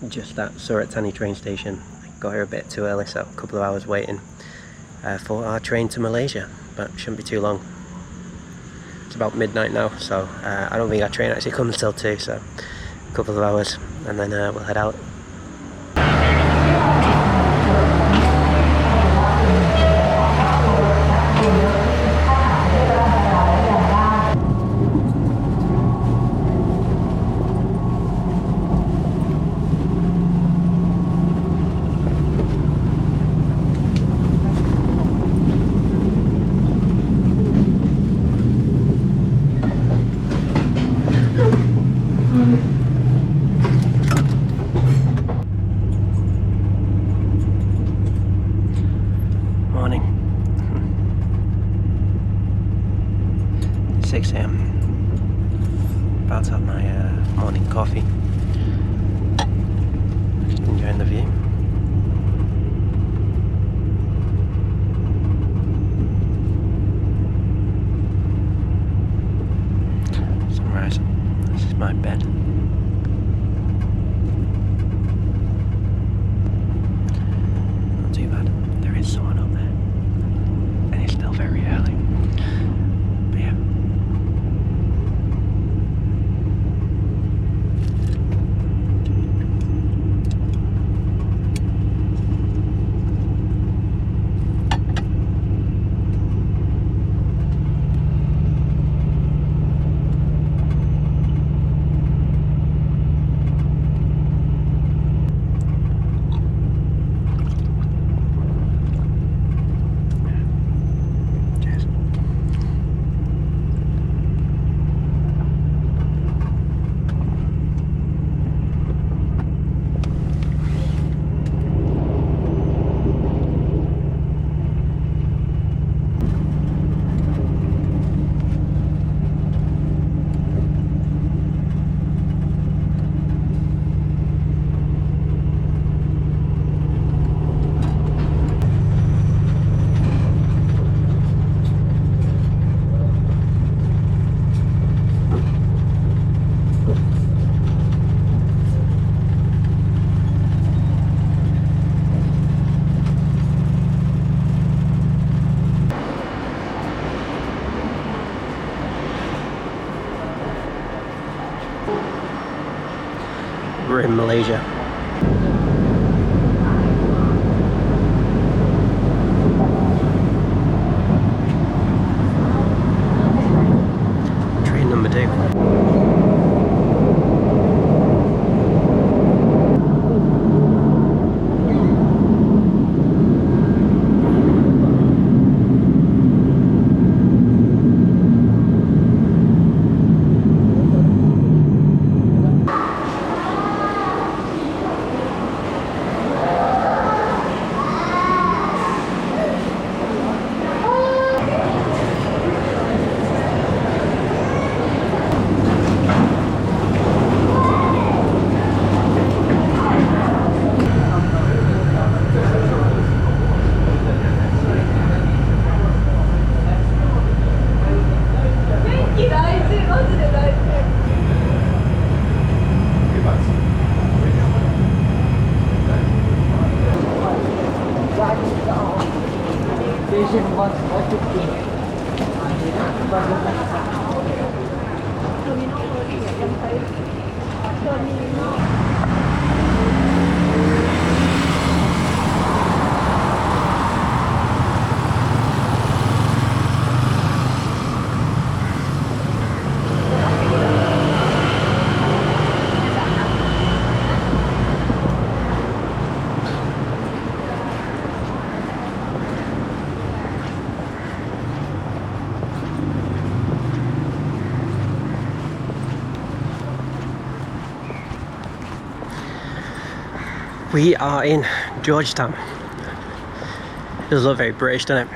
just at Suratani train station. Got here a bit too early, so a couple of hours waiting for our train to Malaysia, but shouldn't be too long. It's about midnight now, so I don't think our train actually comes till 2, so a couple of hours and then we'll head out. Morning. 6 AM. About to have my morning coffee. Just enjoying the view. Sunrise. This is my bed. Not too bad. There is someone up there. And it's still very early. But yeah. We're in Malaysia. Train number 2. We are in Georgetown. It does look very British, doesn't it?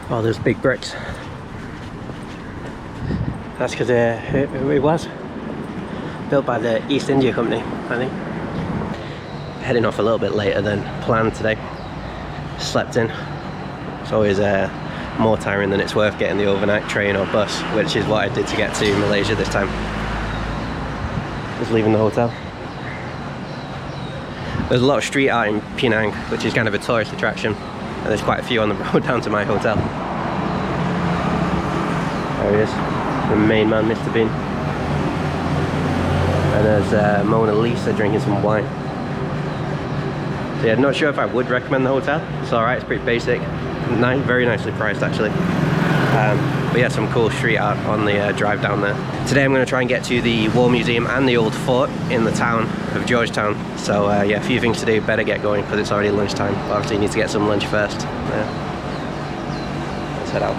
All those big bricks. That's because who it was? Built by the East India Company, I think. Heading off a little bit later than planned today. Slept in. It's always more tiring than it's worth getting the overnight train or bus, which is what I did to get to Malaysia this time. Just leaving the hotel. There's a lot of street art in Penang, which is kind of a tourist attraction, and there's quite a few on the road down to my hotel. There he is, the main man, Mr. Bean. And there's Mona Lisa drinking some wine. So yeah, not sure if I would recommend the hotel. It's alright, it's pretty basic. Very nicely priced actually. But yeah, some cool street art on the drive down there. Today I'm going to try and get to the War Museum and the old fort in the town of Georgetown. So yeah, a few things to do, better get going because it's already lunchtime. But obviously need to get some lunch first. Yeah. Let's head out.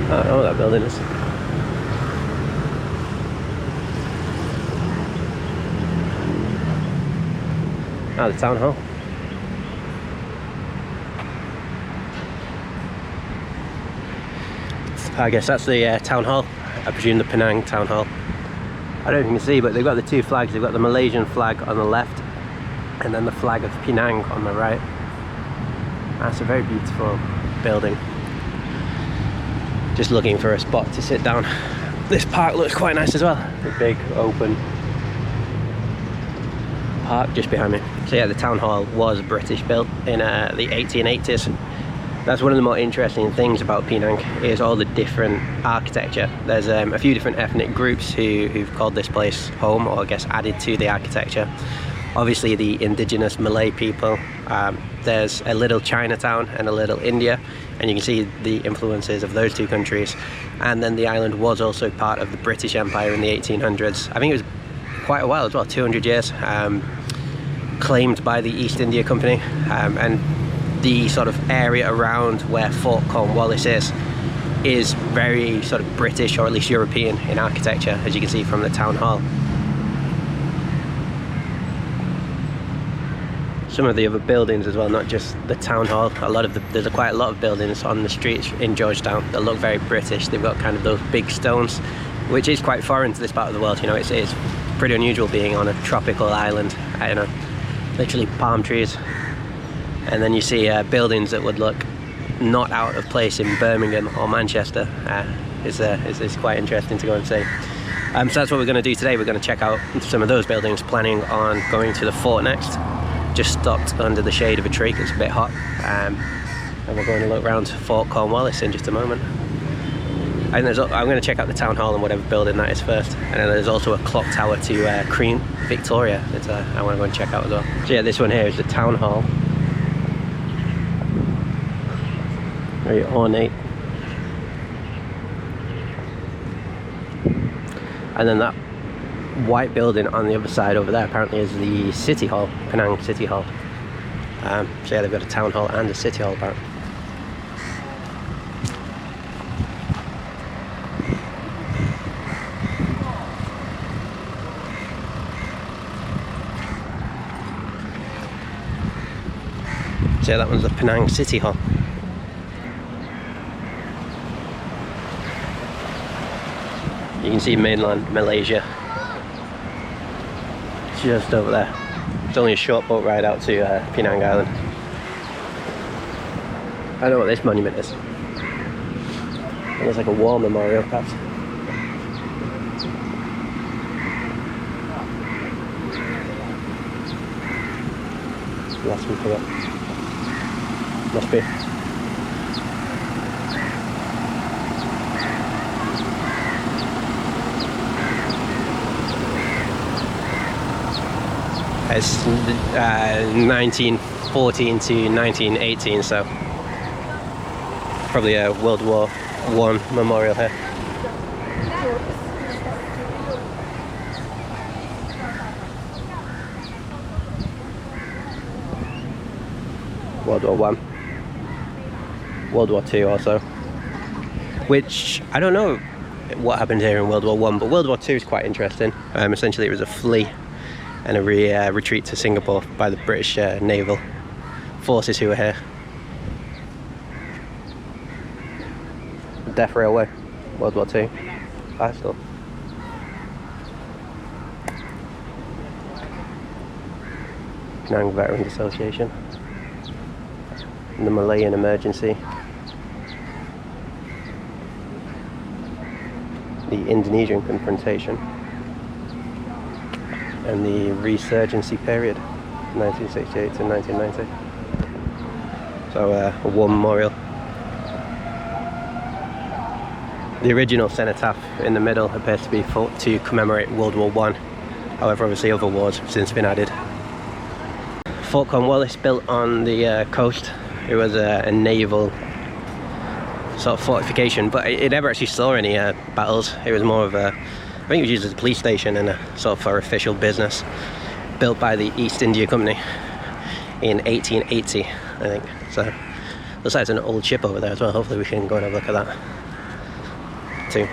I don't know what that building is. Ah, the town hall. I guess that's the town hall. I presume the Penang town hall. I don't know if you can see, but they've got the two flags. They've got the Malaysian flag on the left and then the flag of Penang on the right. That's a very beautiful building. Just looking for a spot to sit down. This park looks quite nice as well. A big open park just behind me. So yeah, the town hall was British built in the 1880s. That's one of the more interesting things about Penang is all the different architecture. There's a few different ethnic groups who've called this place home, or I guess added to the architecture. Obviously the indigenous Malay people. There's a little Chinatown and a little India, and you can see the influences of those two countries. And then the island was also part of the British Empire in the 1800s. I think it was quite a while as well, 200 years, claimed by the East India Company. And the sort of area around where Fort Cornwallis is very sort of British, or at least European in architecture, as you can see from the town hall. Some of the other buildings as well, not just the town hall. There's quite a lot of buildings on the streets in Georgetown that look very British. They've got kind of those big stones, which is quite foreign to this part of the world. You know, it's pretty unusual being on a tropical island. You know, literally palm trees, and then you see buildings that would look not out of place in Birmingham or Manchester. It's quite interesting to go and see. So that's what we're going to do today. We're going to check out some of those buildings, planning on going to the fort next. Just stopped under the shade of a tree because it's a bit hot, and we're going to look around Fort Cornwallis in just a moment. And I'm going to check out the town hall and whatever building that is first, and then there's also a clock tower to Queen Victoria that I want to go and check out as well. So yeah, this one here is the town hall. Very ornate. And then that white building on the other side over there apparently is the City Hall, Penang City Hall. So yeah, they've got a town hall and a city hall apparently. So yeah, that one's the Penang City Hall. You can see mainland Malaysia just over there. It's only a short boat ride out to Penang Island. I don't know what this monument is. It looks like a war memorial perhaps. last one for that. Must be. It's 1914 to 1918, so probably a World War I memorial here. World War I, World War II also, which I don't know what happened here in World War I, but World War II is quite interesting. Essentially it was a flee and a retreat to Singapore by the British naval forces who were here. Death Railway, World War II, fast stuff. Penang Veterans Association, the Malayan emergency, the Indonesian confrontation, and the resurgency period, 1968 to 1990. So a war memorial. The original cenotaph in the middle appears to be thought to commemorate World War I. However, obviously other wars have since been added. Fort Cornwallis, built on the coast. It was a naval sort of fortification, but it never actually saw any battles. It was more of a, I think it was used as a police station and a sort of for official business. Built by the East India Company in 1880, I think. So looks like there's an old ship over there as well. Hopefully we can go and have a look at that too.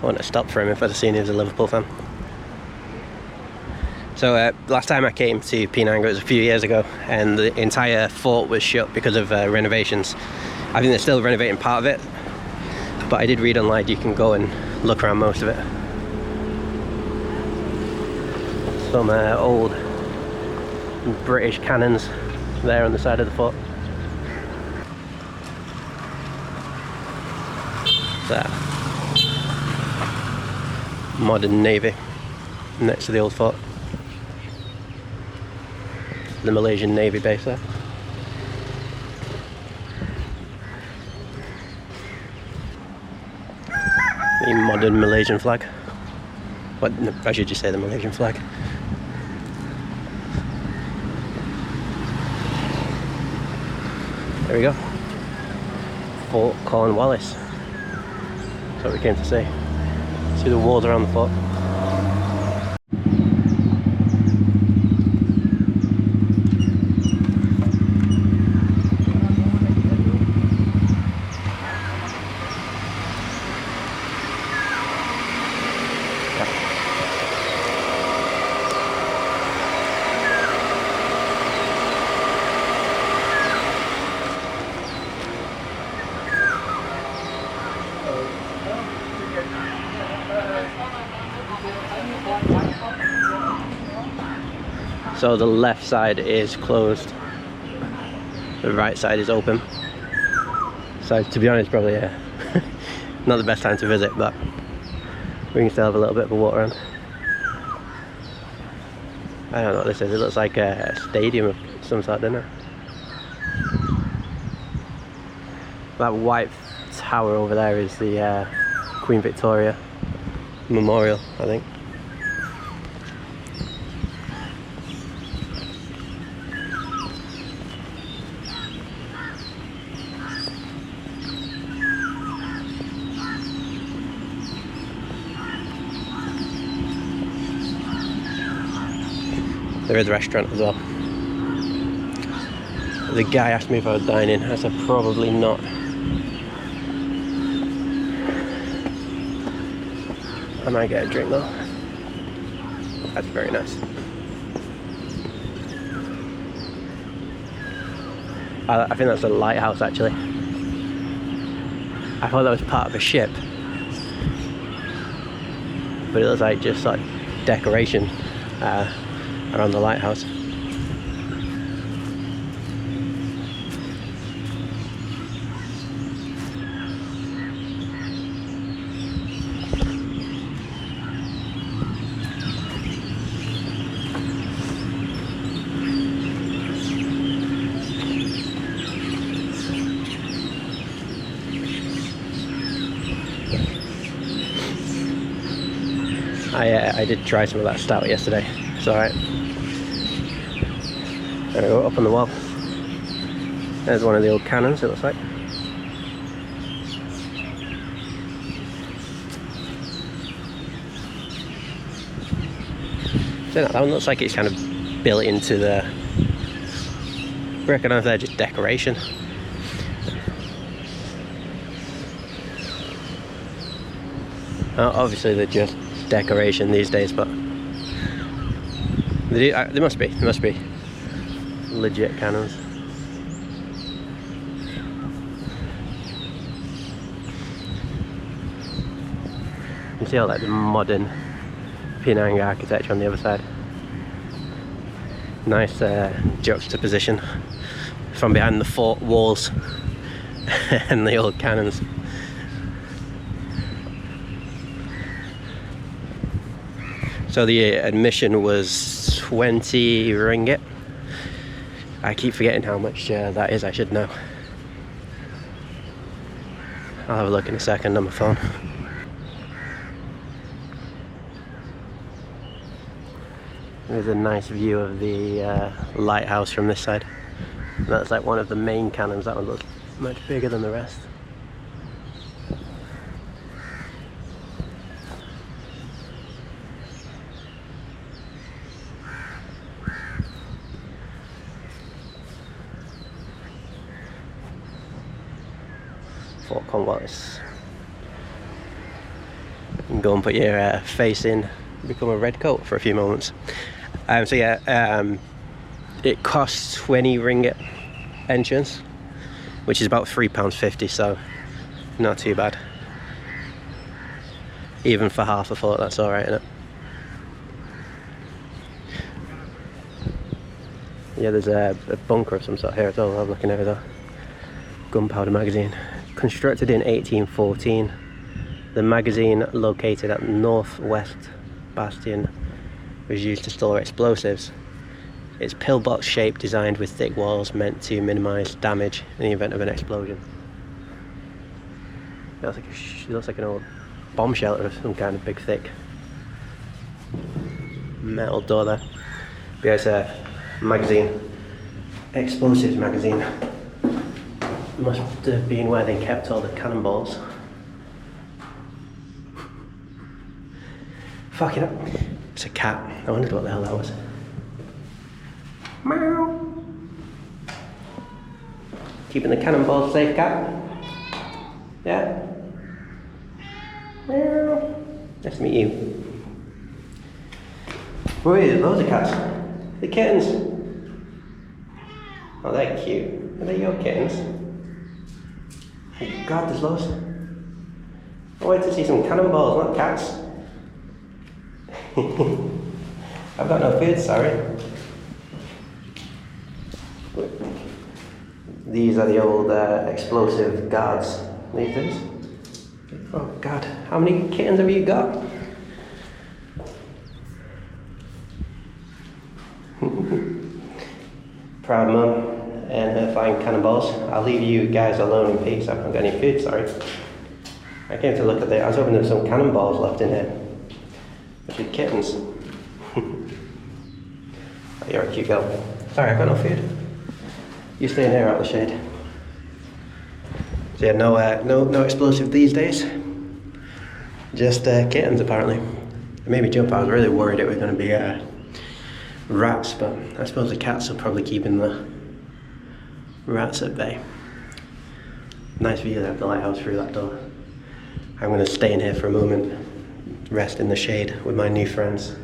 I want to stop for him if I'd seen he was a Liverpool fan. So last time I came to Penang, it was a few years ago, and the entire fort was shut because of renovations. I think they're still renovating part of it, but I did read online you can go and look around most of it. Some old British cannons there on the side of the fort. There. Modern navy next to the old fort. The Malaysian Navy base there. The modern Malaysian flag. What, no, I should just say the Malaysian flag. There we go. Fort Cornwallis. That's what we came to see. See the walls around the fort. So the left side is closed, the right side is open. So to be honest, probably not the best time to visit, but we can still have a little bit of a walk around. I don't know what this is, it looks like a stadium of some sort, doesn't it? That white tower over there is the Queen Victoria Memorial, I think. There is a restaurant as well. The guy asked me if I was dining. I said probably not. I might get a drink though. That's very nice. I think that's a lighthouse actually. I thought that was part of a ship, but it looks like just like decoration around the lighthouse. I did try some of that stout yesterday. It's alright. There we go, up on the wall. There's one of the old cannons, it looks like. So that one looks like it's kind of built into the brick. I don't know if they're just decoration. Obviously they're just decoration these days, but they must be legit cannons. You see all like the modern Penang architecture on the other side. Nice juxtaposition from behind the fort walls and the old cannons. So the admission was 20 ringgit. I keep forgetting how much that is, I should know. I'll have a look in a second on my phone. There's a nice view of the lighthouse from this side. That's like one of the main cannons. That one looks much bigger than the rest. Fort Cornwallis. You can go and put your face in, become a red coat for a few moments. So yeah, it costs 20 ringgit entrance, which is about £3.50, so not too bad. Even for half a foot, that's alright, isn't it? Yeah, there's a bunker of some sort here as well. I'm looking over there. Gunpowder magazine. Constructed in 1814, the magazine, located at Northwest Bastion, was used to store explosives. It's pillbox shape, designed with thick walls, meant to minimise damage in the event of an explosion. It looks like an old bomb shelter of some kind of big thick metal door there. But yeah, it's a magazine, explosives magazine. Must have been where they kept all the cannonballs. Fuck it up. It's a cat. I wondered what the hell that was. Meow. Keeping the cannonballs safe, cat? Yeah? Meow. Nice to meet you. Wait, loads of cats. The kittens. Oh, they're cute. Are they your kittens? Oh God, there's loads. I wanted to see some cannonballs, not cats. I've got no food, sorry. These are the old explosive guards. These. Oh God, how many kittens have you got? Proud mum and her flying cannonballs. I'll leave you guys alone in peace. I haven't got any food, sorry. I came to look at it. I was hoping there were some cannonballs left in here. Which are kittens. Oh, you're a cute girl. Sorry, I've got no food. You stay in here out of the shade. So yeah, no explosive these days. Just kittens apparently. It made me jump. I was really worried it was going to be rats, but I suppose the cats are probably keeping the rats at bay. Nice view there of the lighthouse through that door. I'm going to stay in here for a moment, rest in the shade with my new friends.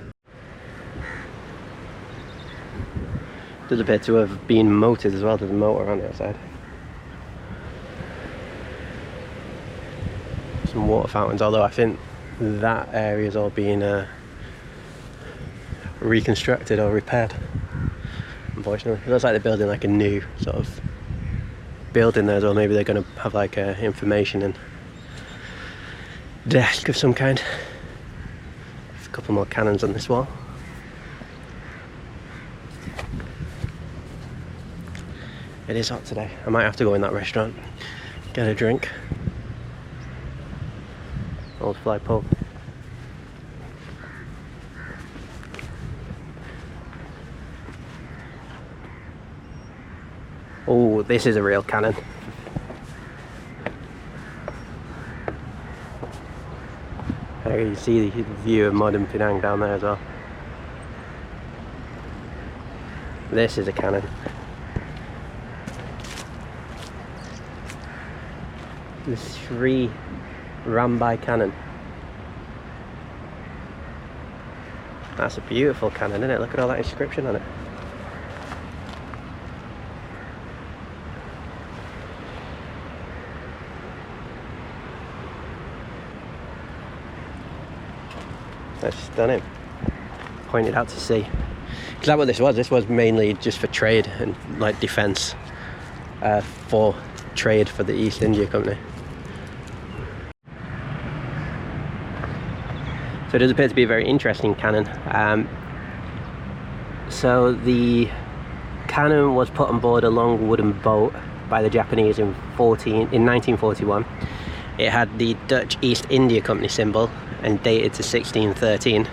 Does appear to have been motored as well. There's a motor on the outside. Some water fountains, although I think that area's all been reconstructed or repaired, unfortunately. It looks like they're building like a new sort of building there as well. Maybe they're going to have like a information and desk of some kind. There's a couple more cannons on this wall. It is hot today. I might have to go in that restaurant, get a drink. Old flagpole. Oh, this is a real cannon. You can see the view of modern Penang down there as well. This is a cannon. The Sri Rambai cannon. That's a beautiful cannon, isn't it? Look at all that inscription on it. That's stunning. Pointed out to sea. Is that what this was? This was mainly just for trade and like defence, for trade for the East India Company. So it does appear to be a very interesting cannon. So the cannon was put on board a long wooden boat by the Japanese in 1941. It had the Dutch East India Company symbol and dated to 1613,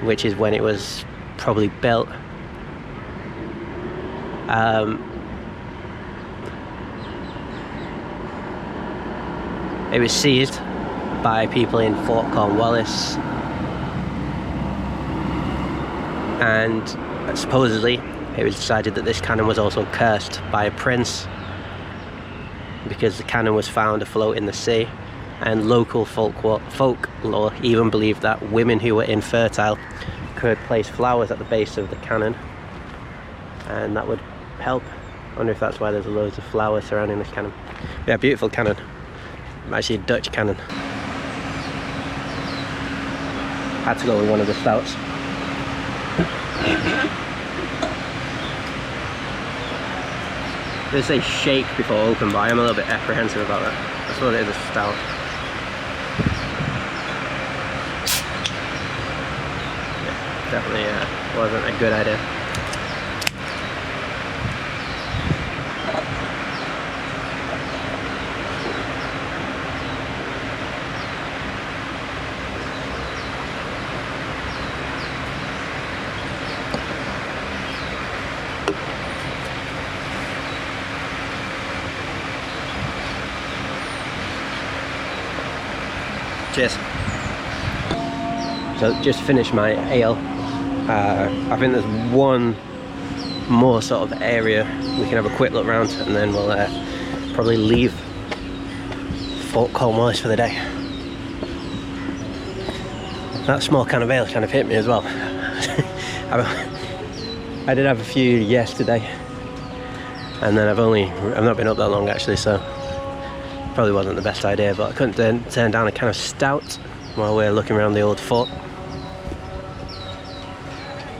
which is when it was probably built. It was seized by people in Fort Cornwallis, and supposedly it was decided that this cannon was also cursed by a prince because the cannon was found afloat in the sea, and local folklore even believed that women who were infertile could place flowers at the base of the cannon and that would help. I wonder if that's why there's loads of flowers surrounding this cannon. Yeah, beautiful cannon. Actually a Dutch cannon. Had to go with one of the stouts. They say shake before open, but I'm a little bit apprehensive about that. I suppose it is a stout. Yeah, definitely wasn't a good idea. Cheers. So just finished my ale. I think there's one more sort of area we can have a quick look around, and then we'll probably leave Fort Cornwallis for the day. That small can of ale kind of hit me as well. I did have a few yesterday, and then I've not been up that long actually, so probably wasn't the best idea, but I couldn't turn down a can of stout while we're looking around the old fort.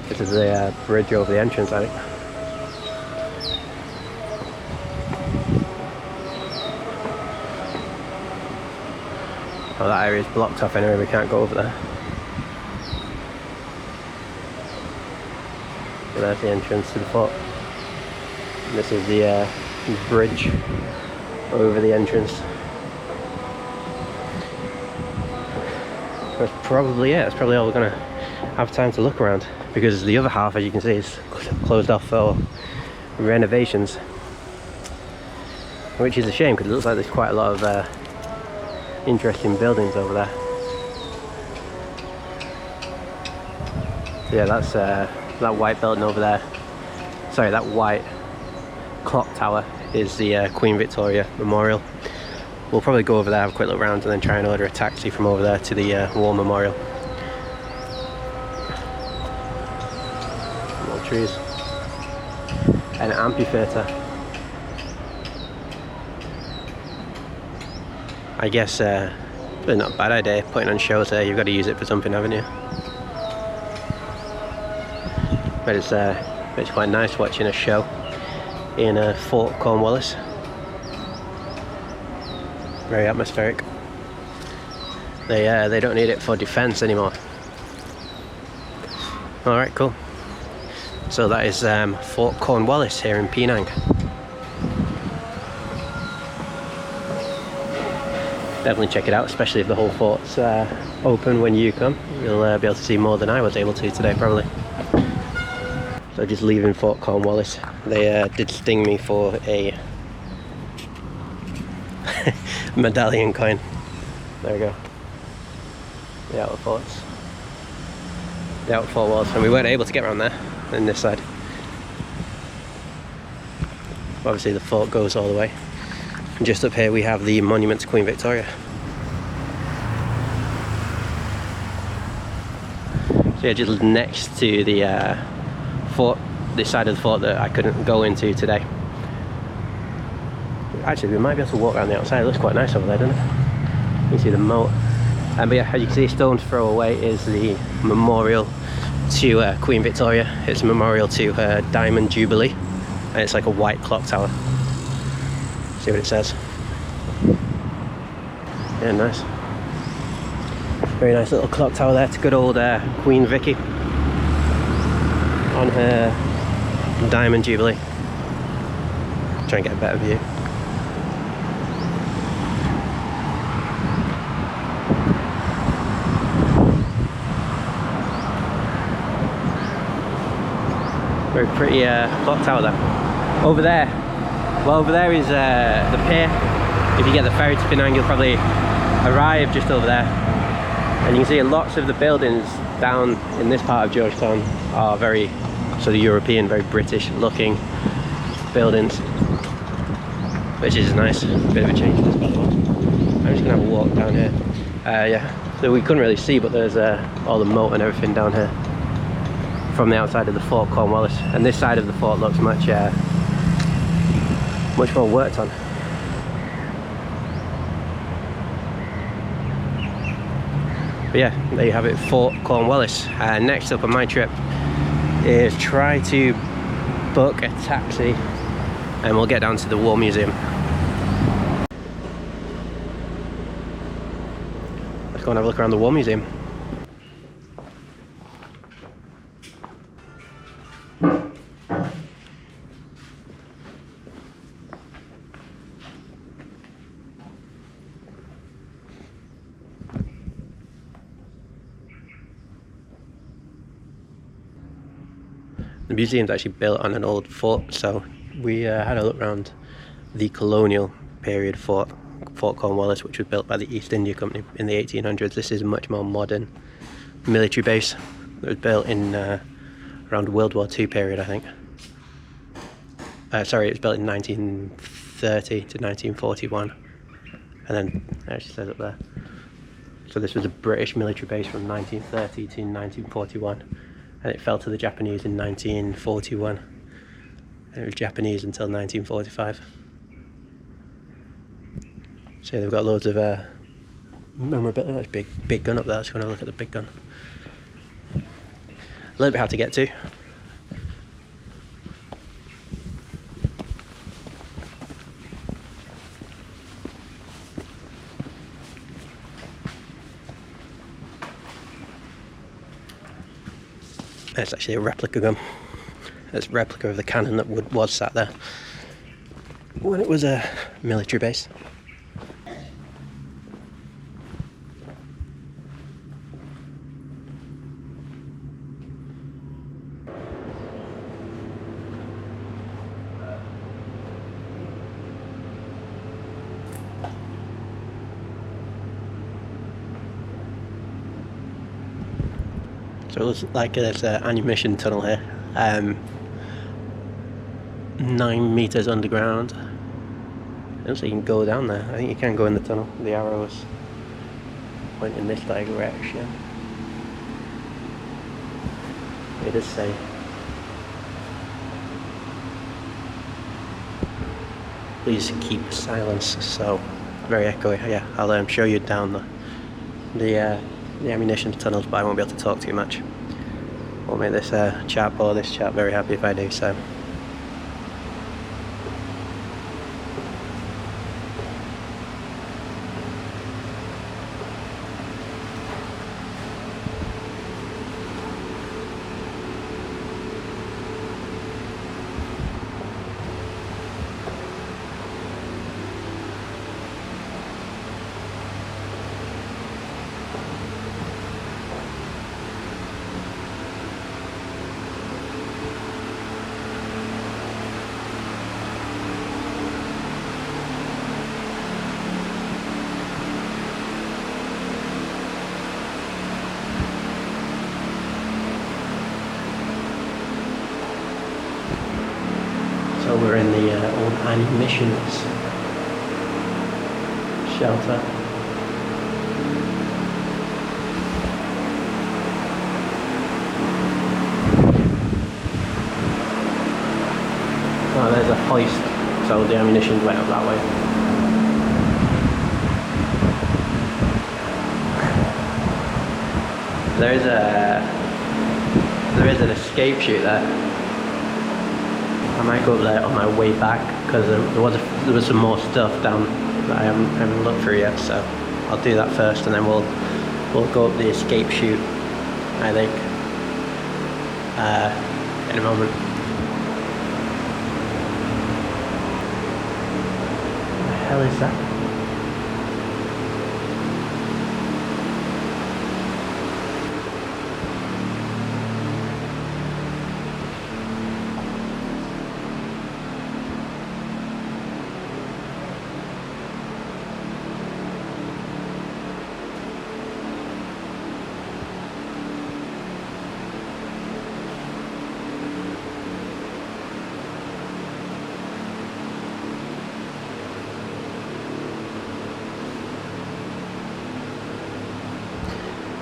This is the bridge over the entrance, I think. Oh, that area is blocked off anyway, we can't go over there. So there's the entrance to the fort. And this is the bridge over the entrance. That's probably it. That's probably all we're going to have time to look around, because the other half, as you can see, is closed off for renovations, which is a shame because it looks like there's quite a lot of interesting buildings over there. So yeah, that's that white building over there. Sorry, that white clock tower is the Queen Victoria Memorial. We'll probably go over there, have a quick look around, and then try and order a taxi from over there to the War Memorial. More trees. An amphitheatre. I guess it's not a bad idea putting on shows there. You've got to use it for something, haven't you? But it's quite nice watching a show in Fort Cornwallis. Very atmospheric. They don't need it for defence anymore. Alright, cool. So that is Fort Cornwallis here in Penang. Definitely check it out, especially if the whole fort's open when you come. You'll be able to see more than I was able to today, probably. So just leaving Fort Cornwallis, They did sting me for a medallion coin. There we go. The outer forts. The outer fort walls, and we weren't able to get around there in this side. Obviously the fort goes all the way. And just up here we have the monument to Queen Victoria. So yeah, just next to the fort, this side of the fort that I couldn't go into today. Actually, we might be able to walk around the outside. It looks quite nice over there, doesn't it? You can see the moat. But yeah, as you can see, a stone's throw away is the memorial to Queen Victoria. It's a memorial to her Diamond Jubilee, and it's like a white clock tower. See what it says. Yeah, nice. Very nice little clock tower there. It's good old Queen Vicky on her Diamond Jubilee. Try and get a better view. Very pretty clock tower there. Over there, well, over there is the pier. If you get the ferry to Penang, you'll probably arrive just over there. And you can see lots of the buildings down in this part of Georgetown are very sort of European, very British looking buildings, which is nice. A bit of a change to this part. I'm just gonna have a walk down here. Yeah, so we couldn't really see, but there's all the moat and everything down here from the outside of the fort, Cornwallis. And this side of the fort looks much much more worked on. But yeah, there you have it, Fort Cornwallis. Next up on my trip is try to book a taxi and we'll get down to the War Museum. Let's go and have a look around the War Museum. The museum's actually built on an old fort, so we had a look around the colonial period Fort Cornwallis, which was built by the East India Company in the 1800s. This is a much more modern military base that was built in around World War II period, I think. Sorry, it was built in 1930 to 1941, and then it actually says up there. So this was a British military base from 1930 to 1941. And it fell to the Japanese in 1941. And it was Japanese until 1945. So they've got loads of memorabilia. There's a big gun up there. Let's go and have a look at the big gun. A little bit hard to get to. It's actually a replica gun. It's a replica of the cannon that was sat there when it was a military base. So it looks like there's an ammunition tunnel here, 9 meters underground. It looks like you can go down there. I think you can go in the tunnel. The arrows point in this direction. It does say please keep silence, so very echoey. Yeah, I'll show you down the ammunition tunnels, but I won't be able to talk too much. Won't make this chap or this chap very happy if I do so. we're in the old ammunitions shelter. Oh, there's a hoist, so the ammunition's right up that way. There is an escape chute there. I might go up there on my way back because there was some more stuff down that I haven't looked through yet. So I'll do that first, and then we'll go up the escape chute, I think, in a moment. What the hell is that?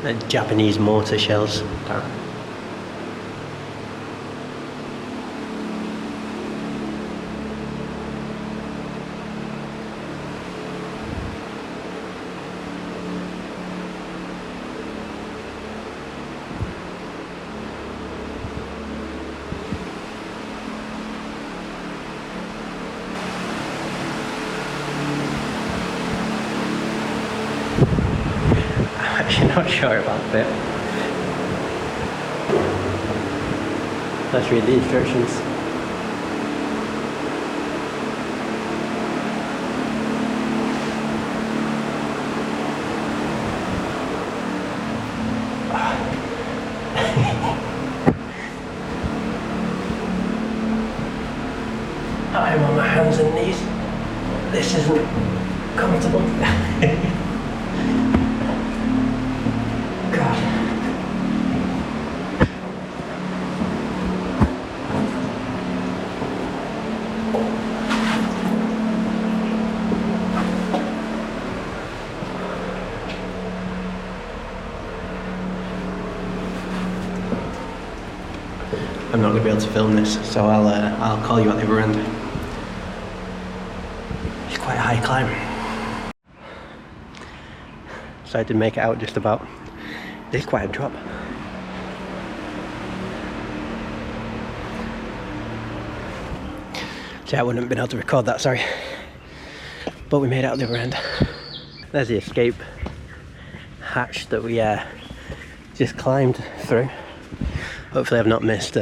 The Japanese mortar shells. I'm not sure about that. Let's read the instructions. I'm on my hands and knees. This isn't comfortable. I'm not going to be able to film this, so I'll call you at the other end. It's quite a high climb. So I did make it out just about. This is quite a drop. So I wouldn't have been able to record that, sorry. But we made it out the other end. There's the escape hatch that we just climbed through. Hopefully I've not missed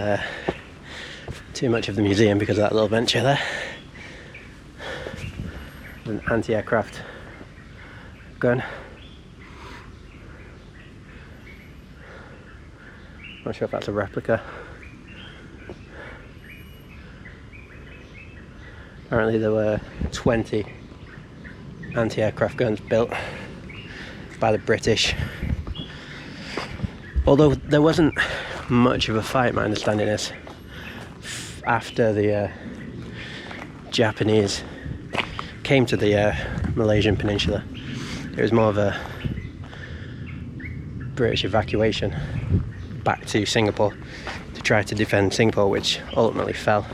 too much of the museum because of that little venture there. An anti-aircraft gun. Not sure if that's a replica. Apparently there were 20 anti-aircraft guns built by the British. Although there wasn't much of a fight, my understanding is, after the Japanese came to the Malaysian peninsula. It was more of a British evacuation back to Singapore to try to defend Singapore, which ultimately fell.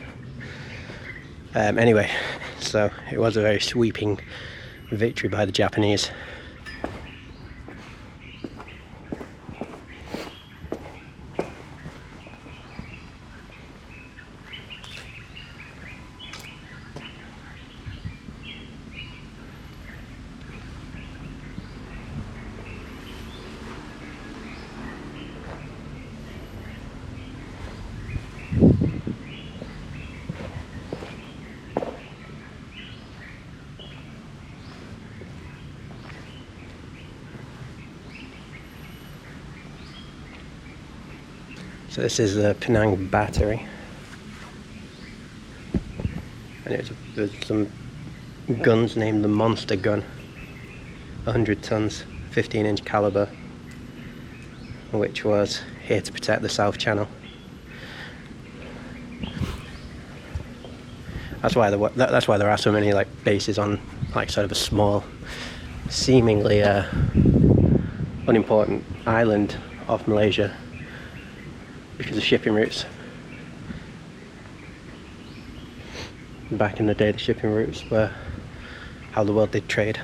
Anyway, so it was a very sweeping victory by the Japanese. So this is the Penang battery, and there's some guns named the Monster Gun, 100 tons, 15-inch caliber, which was here to protect the South Channel. That's why there are so many like bases on like sort of a small, seemingly unimportant island off Malaysia, because of shipping routes. Back in the day, the shipping routes were how the world did trade,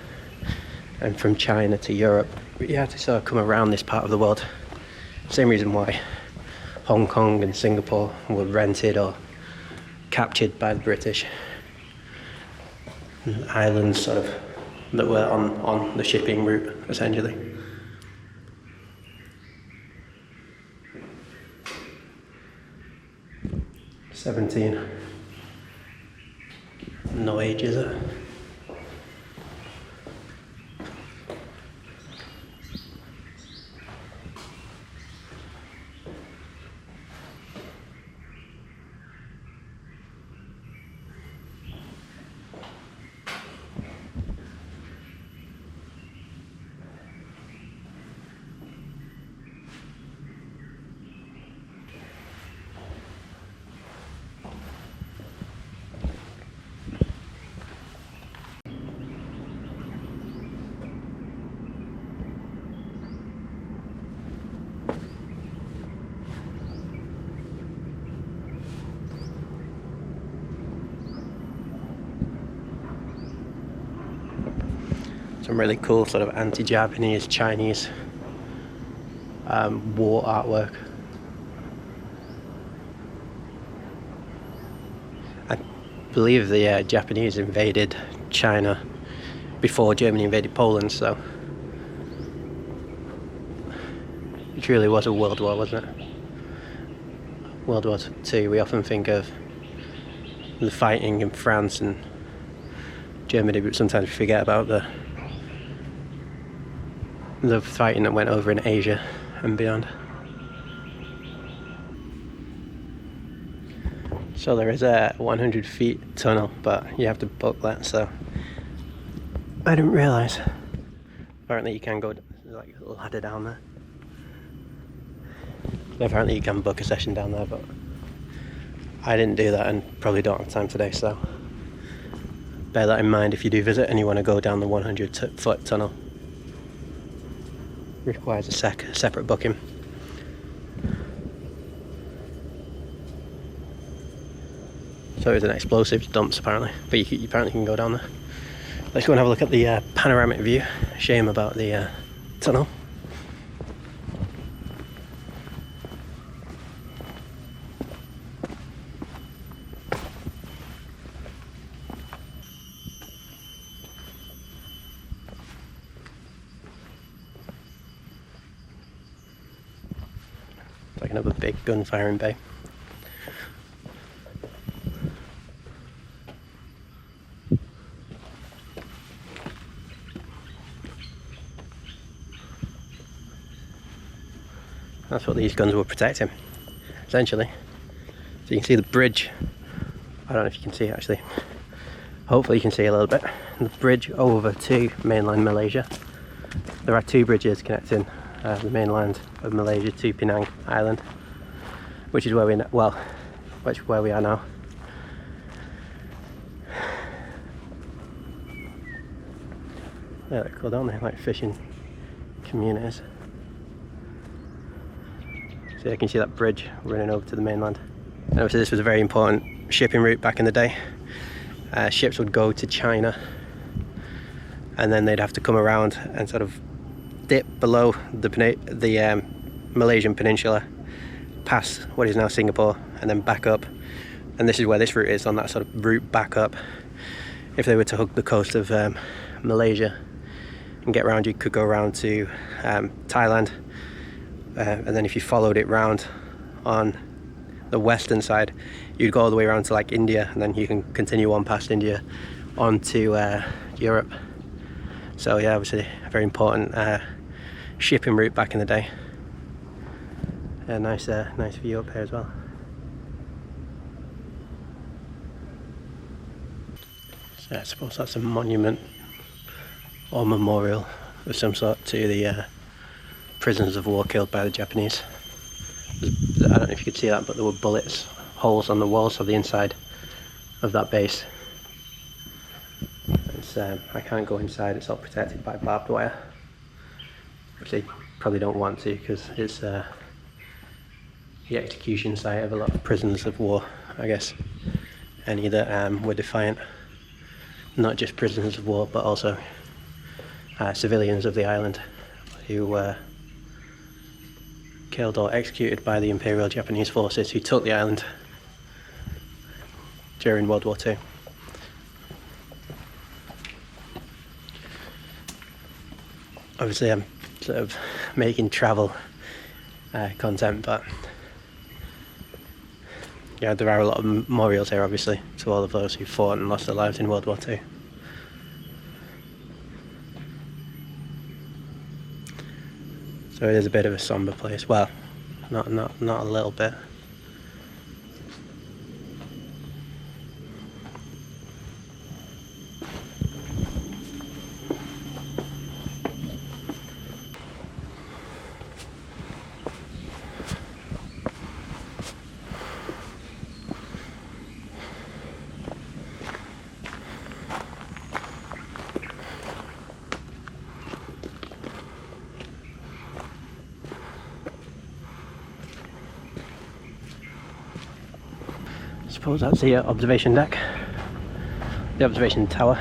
and from China to Europe, you had to sort of come around this part of the world. Same reason why Hong Kong and Singapore were rented or captured by the British. Islands sort of that were on the shipping route, essentially. "17. No age, is it? Some really cool sort of anti-Japanese, Chinese war artwork. I believe the Japanese invaded China before Germany invaded Poland, so it really was a world war, wasn't it? World War II, we often think of the fighting in France and Germany, but sometimes we forget about the fighting that went over in Asia and beyond. So there is a 100 feet tunnel, but you have to book that, so I didn't realise. Apparently you can go, like a ladder down there. Apparently you can book a session down there, but I didn't do that and probably don't have time today, so bear that in mind if you do visit and you want to go down the 100-foot tunnel. Requires a separate booking. So it's an explosives dumps apparently, but you apparently can go down there. Let's go and have a look at the panoramic view. Shame about the tunnel. Like another big gun firing bay. That's what these guns were protecting, essentially. So you can see the bridge. I don't know if you can see it actually. Hopefully you can see a little bit. The bridge over to mainland Malaysia. There are two bridges connecting the mainland of Malaysia to Penang Island, which is where we are now. Yeah, they're cool, don't they? Like fishing communities. So you can see that bridge running over to the mainland. And obviously this was a very important shipping route back in the day. Ships would go to China and then they'd have to come around and sort of dip below the Malaysian peninsula, past what is now Singapore, and then back up. And this is where this route is, on that sort of route back up. If they were to hug the coast of Malaysia and get around, you could go around to Thailand, and then if you followed it round on the western side, you'd go all the way around to like India, and then you can continue on past India onto Europe. So yeah, obviously a very important shipping route back in the day. Yeah, nice view up here as well. So I suppose that's a monument or memorial of some sort to the prisoners of war killed by the Japanese. I don't know if you could see that, but there were bullets, holes on the walls of the inside of that base. It's, I can't go inside, it's all protected by barbed wire, which they probably don't want to because it's the execution site of a lot of prisoners of war, I guess. Any that were defiant, not just prisoners of war but also civilians of the island who were killed or executed by the Imperial Japanese forces who took the island during World War II. Obviously I'm sort of making travel content, but yeah, there are a lot of memorials here obviously to all of those who fought and lost their lives in World War II. So it is a bit of a somber place. Well, not a little bit. I suppose that's the observation deck, the observation tower.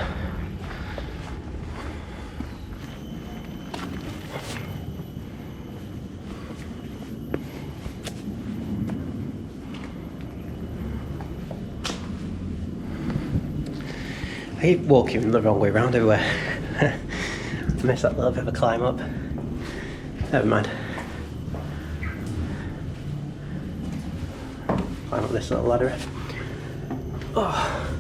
I keep walking the wrong way around everywhere. I missed that little bit of a climb up. Never mind. Climb up this little ladder. Oh.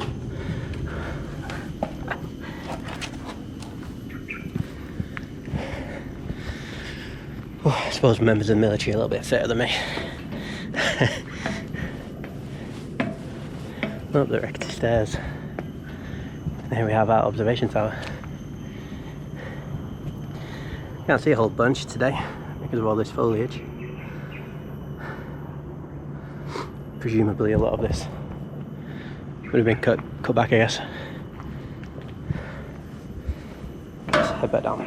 Oh, I suppose members of the military are a little bit fitter than me. Up the rickety stairs. And here we have our observation tower. Can't see a whole bunch today because of all this foliage. Presumably a lot of this would have been cut back, I guess. Let's head back down.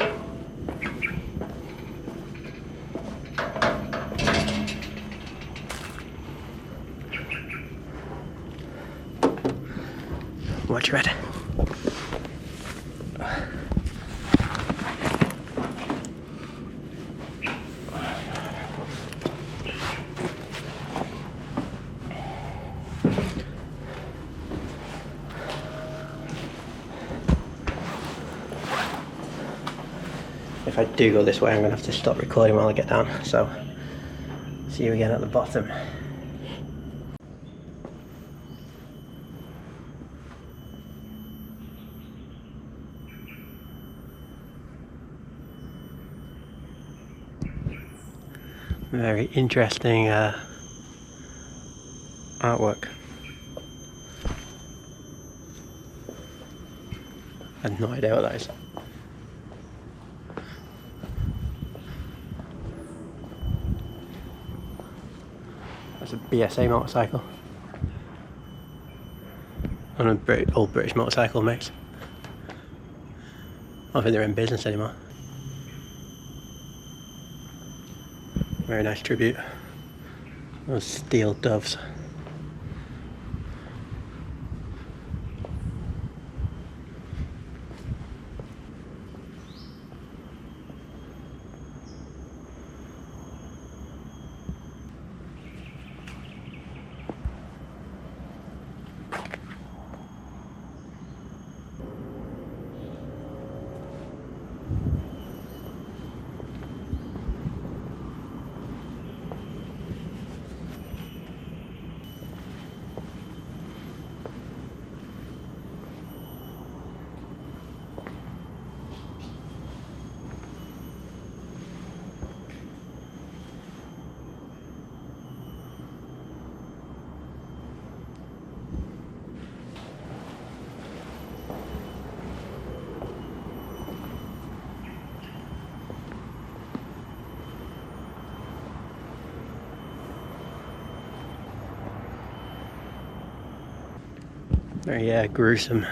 Watch your head. If I do go this way, I'm going to have to stop recording while I get down, so see you again at the bottom. Very interesting artwork. I have no idea what that is. That's a BSA motorcycle. One of the old British motorcycle makes. I don't think they're in business anymore. Very nice tribute. Those steel doves. Very gruesome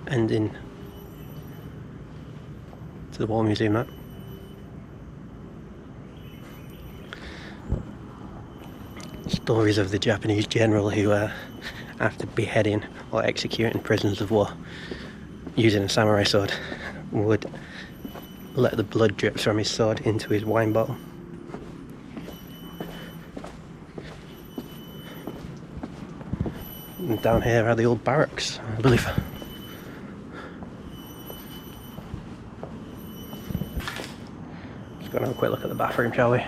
ending to the War Museum, that. Stories of the Japanese general who, after beheading or executing prisoners of war using a samurai sword, would let the blood drip from his sword into his wine bottle. And down here are the old barracks, I believe. Let's go and have a quick look at the bathroom, shall we?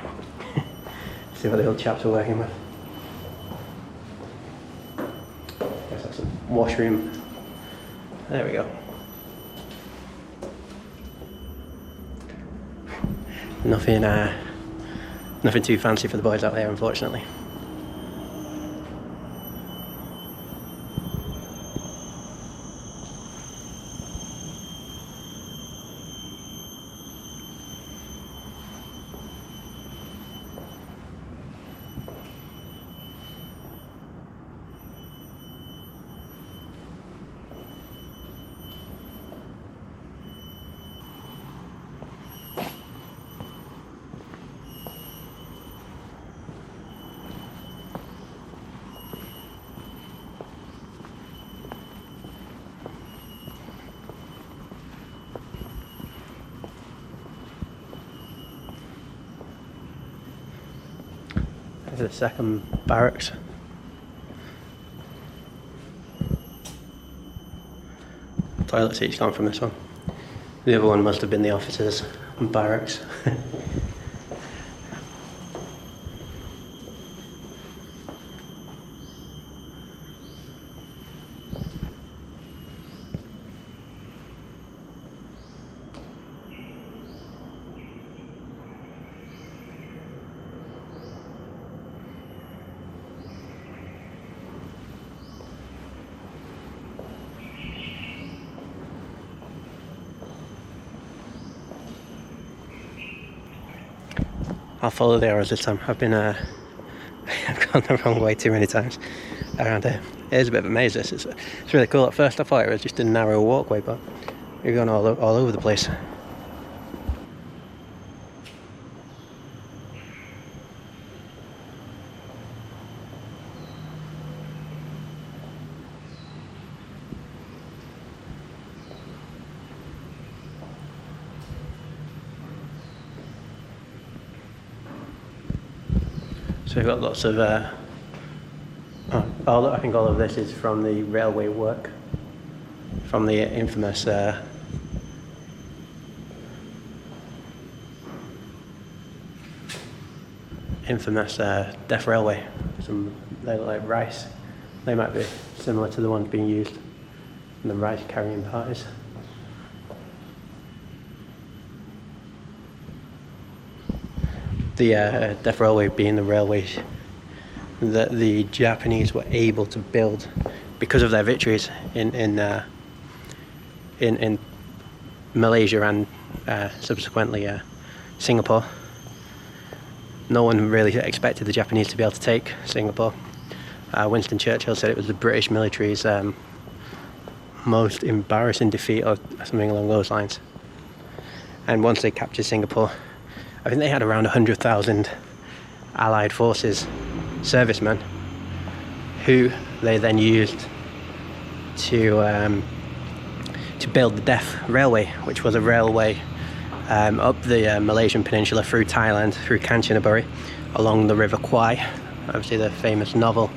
See what the old chaps are working with. Guess that's a washroom. There we go. Nothing too fancy for the boys out there, unfortunately. The second barracks. Toilet seat's gone from this one. The other one must have been the officers' barracks. I'll follow the arrows this time. I've gone the wrong way too many times around here. It is a bit of a maze, this. It's really cool. At first I thought it was just a narrow walkway, but you're going all over the place. So we've got lots of, I think all of this is from the railway work, from the infamous Death Railway. They look like rice. They might be similar to the ones being used in the rice carrying parties. The Death Railway being the railways that the Japanese were able to build because of their victories in Malaysia and subsequently Singapore. No one really expected the Japanese to be able to take Singapore. Winston Churchill said it was the British military's most embarrassing defeat or something along those lines. And once they captured Singapore, I think they had around 100,000 Allied forces servicemen who they then used to build the Death Railway, which was a railway up the Malaysian peninsula through Thailand, through Kanchanaburi, along the River Kwai. Obviously the famous novel,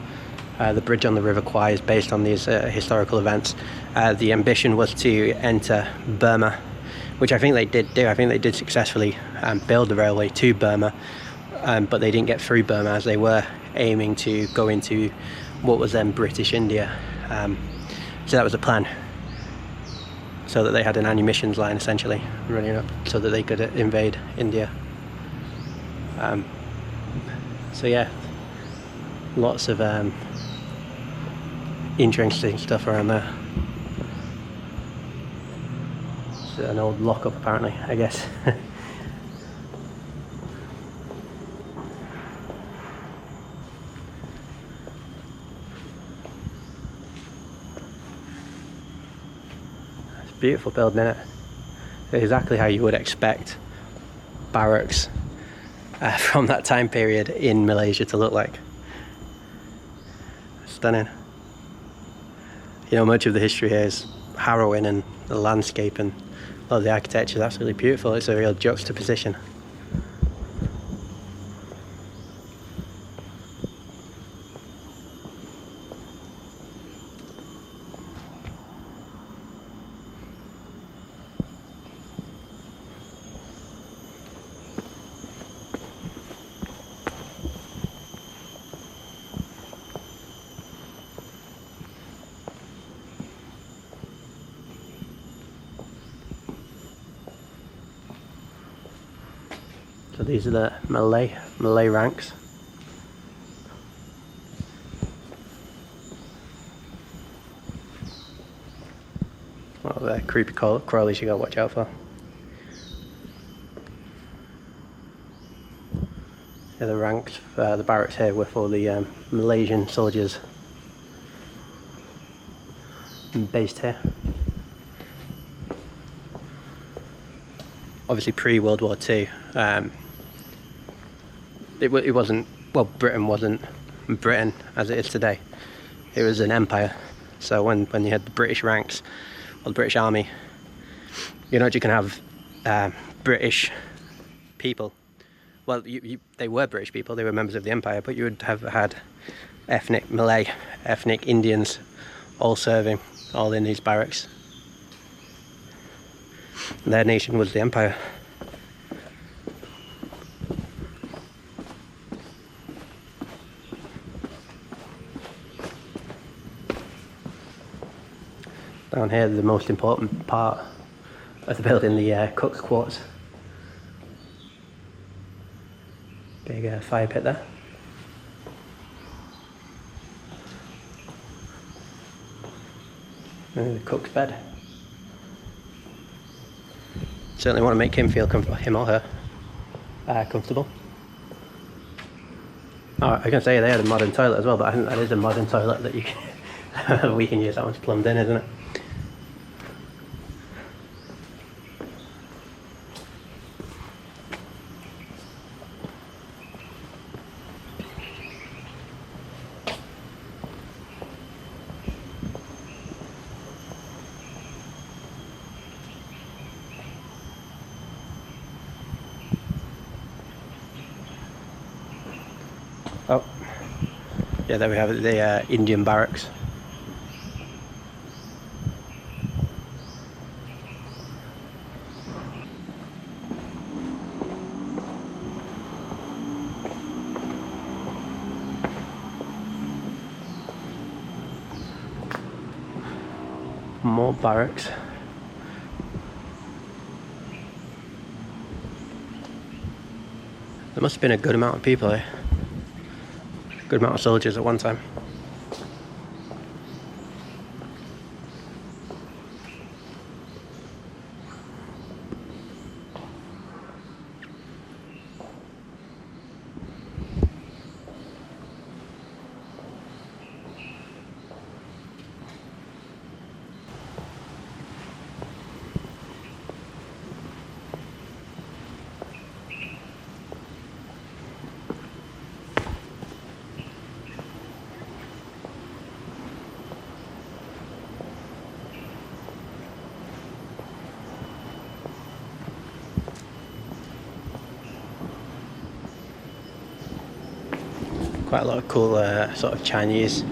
The Bridge on the River Kwai, is based on these historical events. The ambition was to enter Burma, which I think they did do. I think they did successfully build the railway to Burma, but they didn't get through Burma as they were aiming to go into what was then British India. So that was the plan, so that they had an ammunitions line essentially running up so that they could invade India. So yeah, lots of interesting stuff around there. It's an old lockup apparently, I guess. beautiful building, isn't it? Exactly how you would expect barracks from that time period in Malaysia to look like. Stunning. You know, much of the history here is harrowing, and the landscape and a lot of the architecture is absolutely beautiful. It's a real juxtaposition. So these are the Malay ranks. Well, the creepy crawlies you gotta watch out for. Yeah, the ranks, the barracks here were for the Malaysian soldiers based here. Obviously pre-World War II. It wasn't, well, Britain wasn't Britain as it is today. It was an empire. So when you had the British ranks, or the British Army, you know, you can have British people. Well, they were British people, they were members of the empire, but you would have had ethnic Malay, ethnic Indians, all serving, all in these barracks. And their nation was the empire. Down here, the most important part of the building, the cook's quarters. Big fire pit there. And the cook's bed. Certainly want to make him feel him or her comfortable. Oh, I can say they had a modern toilet as well, but I think that is a modern toilet that you can we can use. That one's plumbed in, isn't it? Oh, yeah, there we have it, the Indian barracks. More barracks. There must have been a good amount of people here. Good amount of soldiers at one time. Quite a lot of cool sort of Chinese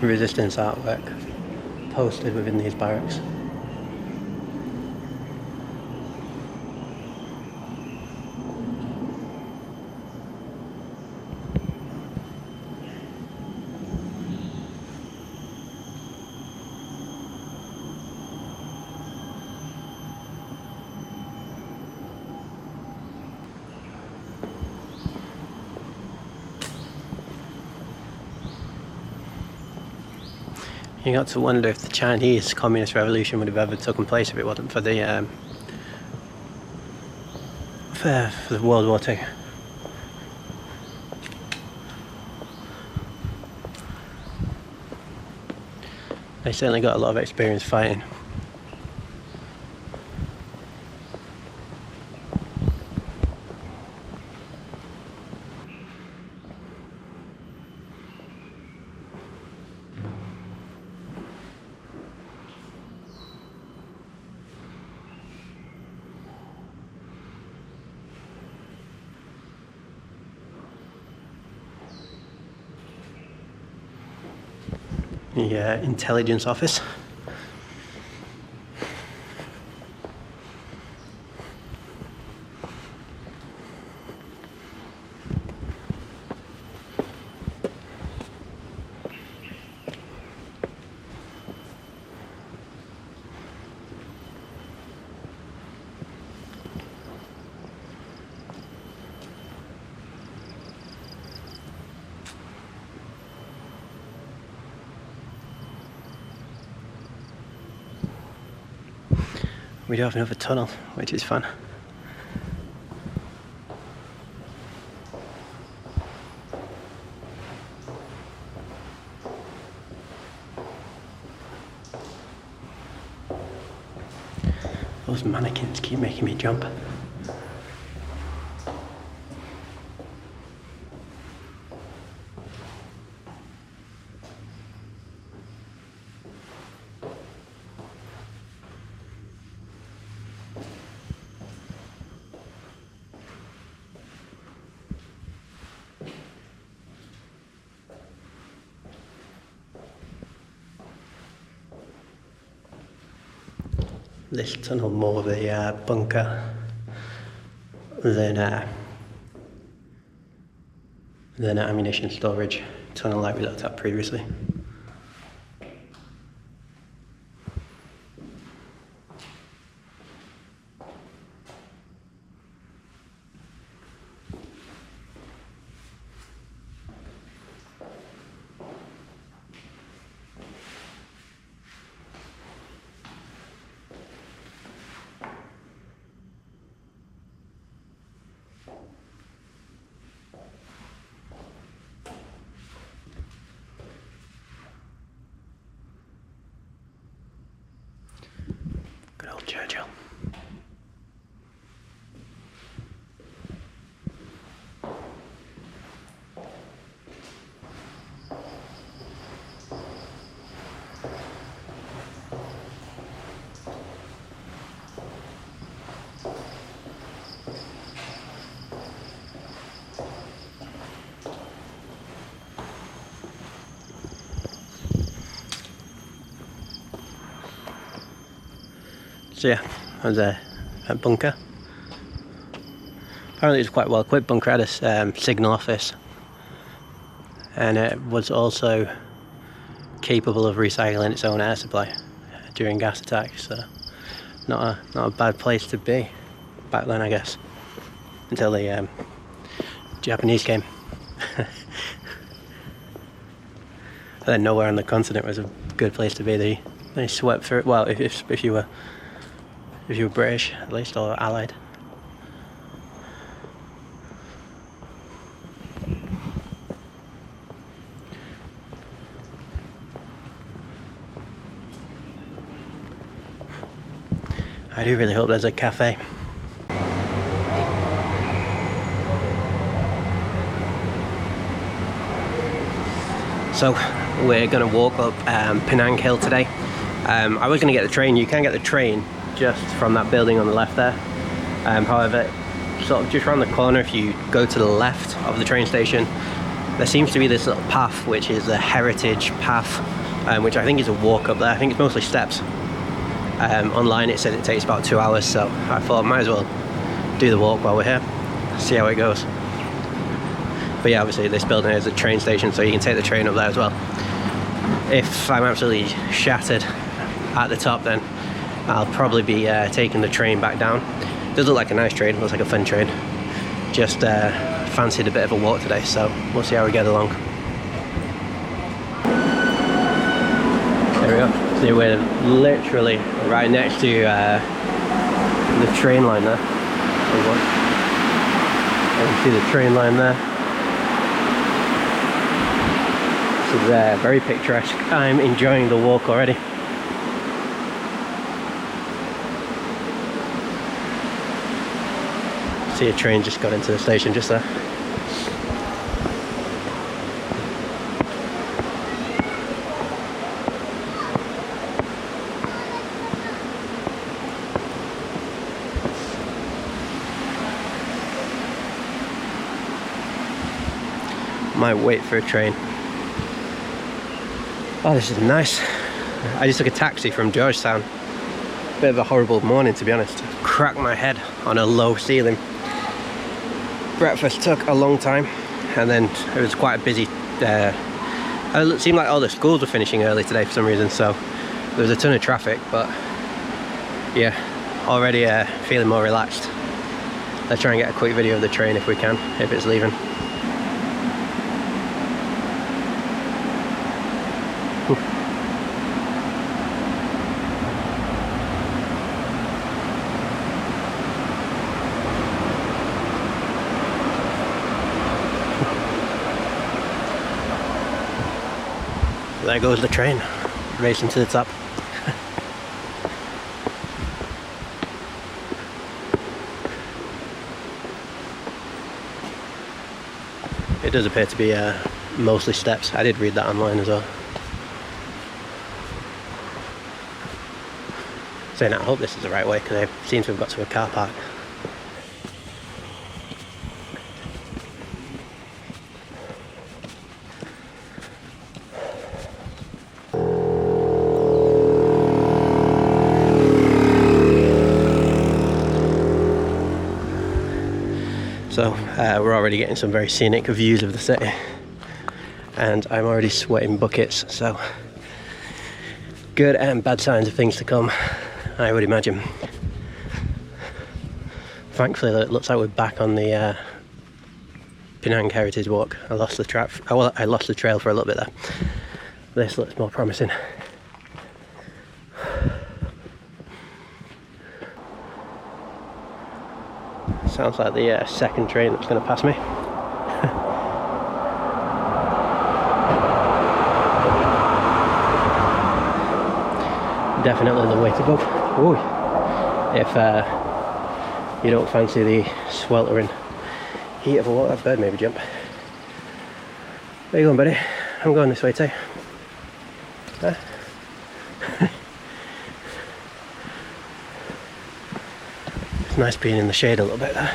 resistance artwork posted within these barracks. You got to wonder if the Chinese Communist Revolution would have ever taken place if it wasn't for the for World War II. They certainly got a lot of experience fighting. the intelligence office. We do have another tunnel, which is fun. Those mannequins keep making me jump. This tunnel more of a bunker than an ammunition storage tunnel like we looked at previously. Good old Churchill. So yeah, there's a bunker. Apparently it's quite well equipped bunker, had a signal office, and it was also capable of recycling its own air supply during gas attacks. So not a bad place to be back then, I guess, until the Japanese came. And then nowhere on the continent was a good place to be. They swept through it. Well, if you were British, at least, or Allied. I do really hope there's a cafe. So we're going to walk up Penang Hill today. I was going to get the train. You can get the train just from that building on the left there. However, sort of just around the corner, if you go to the left of the train station, there seems to be this little path, which is a heritage path, which I think is a walk up there. I think it's mostly steps. Online it said it takes about 2 hours, so I thought I might as well do the walk while we're here, see how it goes. But yeah, obviously this building is a train station, so you can take the train up there as well. If I'm absolutely shattered at the top, then I'll probably be taking the train back down. It does look like a nice train, looks like a fun train. Just fancied a bit of a walk today, so we'll see how we get along. There we go. So we're literally right next to the train line there. You can see the train line there. This is very picturesque. I'm enjoying the walk already. See a train just got into the station just there. Might wait for a train. Oh, this is nice. I just took a taxi from Georgetown. Bit of a horrible morning, to be honest. Cracked my head on a low ceiling. Breakfast took a long time, and then it was quite a busy it seemed like all the schools were finishing early today for some reason, so there was a ton of traffic. But yeah, already feeling more relaxed. Let's try and get a quick video of the train if we can, if it's leaving. There goes the train, racing to the top. It does appear to be mostly steps. I did read that online as well. Saying that, I hope this is the right way, because I seem to have got to a car park. So we're already getting some very scenic views of the city, and I'm already sweating buckets, so good and bad signs of things to come, I would imagine. Thankfully it looks like we're back on the Penang Heritage Walk. I lost the track. Well, I lost the trail for a little bit there. This looks more promising. Sounds like the second train that's going to pass me. Definitely the way to go. Ooh. If you don't fancy the sweltering heat of a walk, that bird maybe jump. Where you going, buddy? I'm going this way too. Huh? It's nice being in the shade a little bit there.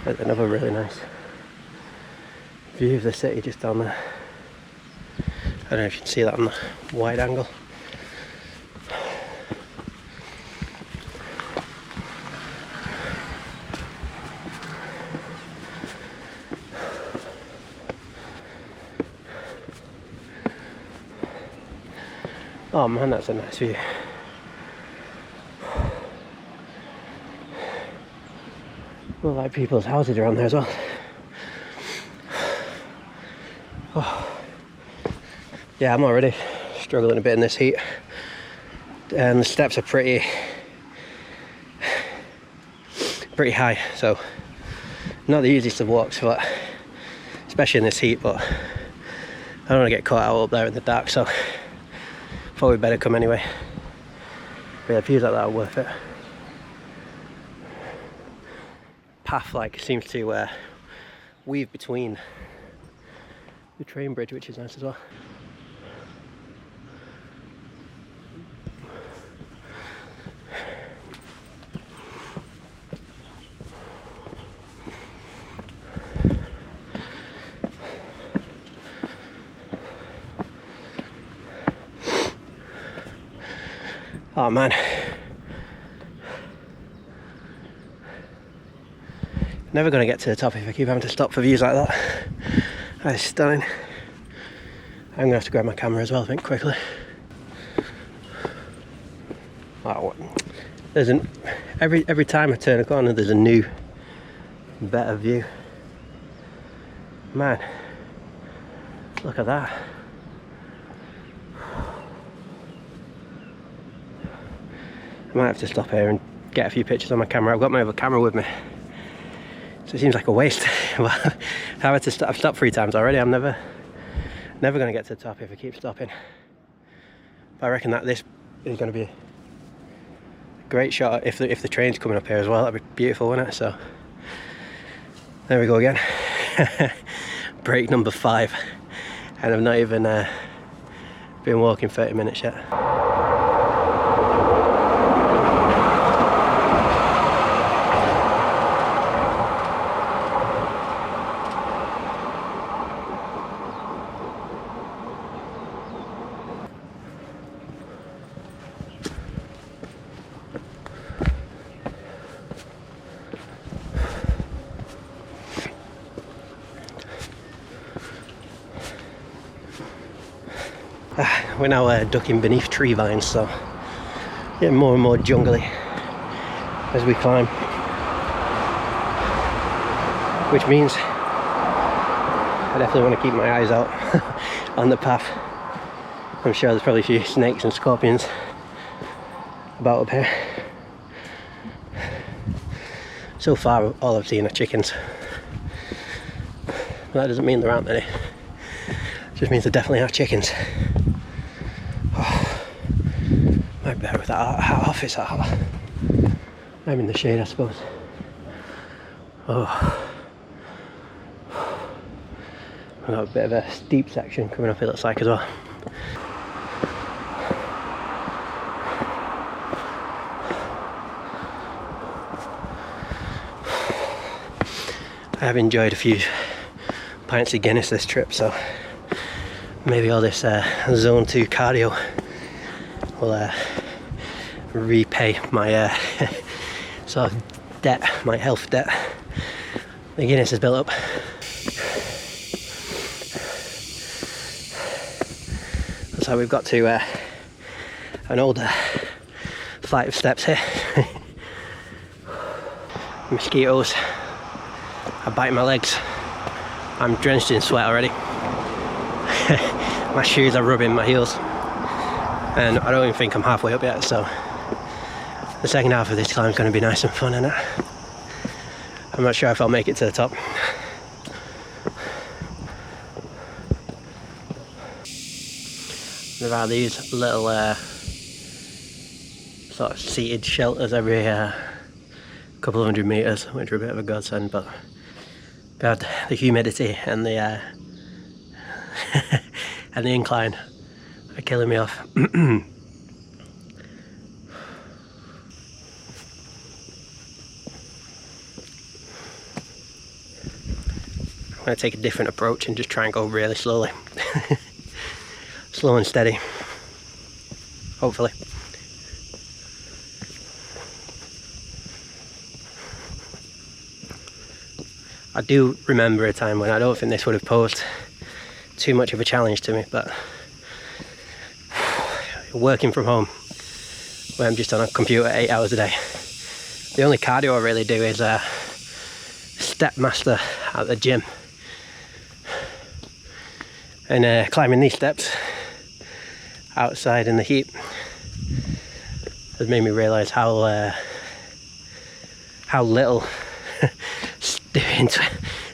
There's another really nice view of the city just down there. I don't know if you can see that on the wide angle. Oh man, that's a nice view. Look like people's houses around there as well. Oh. Yeah, I'm already struggling a bit in this heat, and the steps are pretty high, so not the easiest of walks, but especially in this heat. But I don't want to get caught out up there in the dark, so thought we'd better come anyway. But yeah, views like that are worth it. Path seems to weave between the train bridge, which is nice as well. Oh man, never going to get to the top if I keep having to stop for views like that. That is stunning. I'm going to have to grab my camera as well, I think, quickly. Oh, there's every time I turn a corner there's a new, better view. Man, look at that. I might have to stop here and get a few pictures on my camera. I've got my other camera with me, so it seems like a waste. Well, I've stopped 3 times already. I'm never going to get to the top if I keep stopping. But I reckon that this is going to be a great shot if the train's coming up here as well. That'd be beautiful, wouldn't it? So there we go again. break number 5 and I've not even been walking 30 minutes yet. We're now ducking beneath tree vines, so getting more and more jungly as we climb, which means I definitely want to keep my eyes out on the path. I'm sure there's probably a few snakes and scorpions about up here. So far all I've seen are chickens, but that doesn't mean there aren't any. It just means there definitely are chickens. Might be better with that hat off, it's that hot. I'm in the shade, I suppose. Oh. I've got a bit of a steep section coming up, it looks like, as well. I have enjoyed a few pints of Guinness this trip, so maybe all this zone 2 cardio will repay my sort of debt, my health debt. The Guinness is built up. So we've got to an older flight of steps here. Mosquitoes are biting my legs. I'm drenched in sweat already. My shoes are rubbing my heels, and I don't even think I'm halfway up yet, so the second half of this climb is going to be nice and fun, isn't it? I'm not sure if I'll make it to the top. There are these little sort of seated shelters every couple of 100 metres, which are a bit of a godsend, but God, the humidity and the and the incline are killing me off. I'm going to take a different approach and just try and go really slowly. Slow and steady, hopefully. I do remember a time when I don't think this would have posed too much of a challenge to me, but working from home, where I'm just on a computer 8 hours a day, the only cardio I really do is step master at the gym, and climbing these steps outside in the heat has made me realise how little doing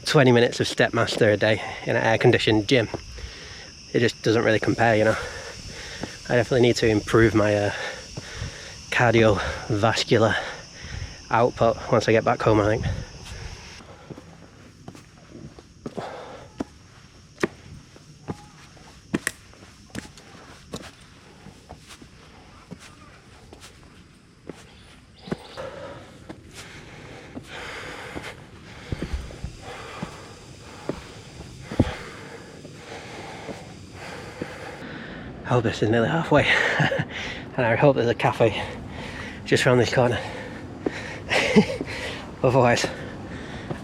20 minutes of step master a day in an air-conditioned gym, it just doesn't really compare, you know. I definitely need to improve my cardiovascular output once I get back home, I think. I hope this is nearly halfway, and I hope there's a cafe just around this corner. Otherwise,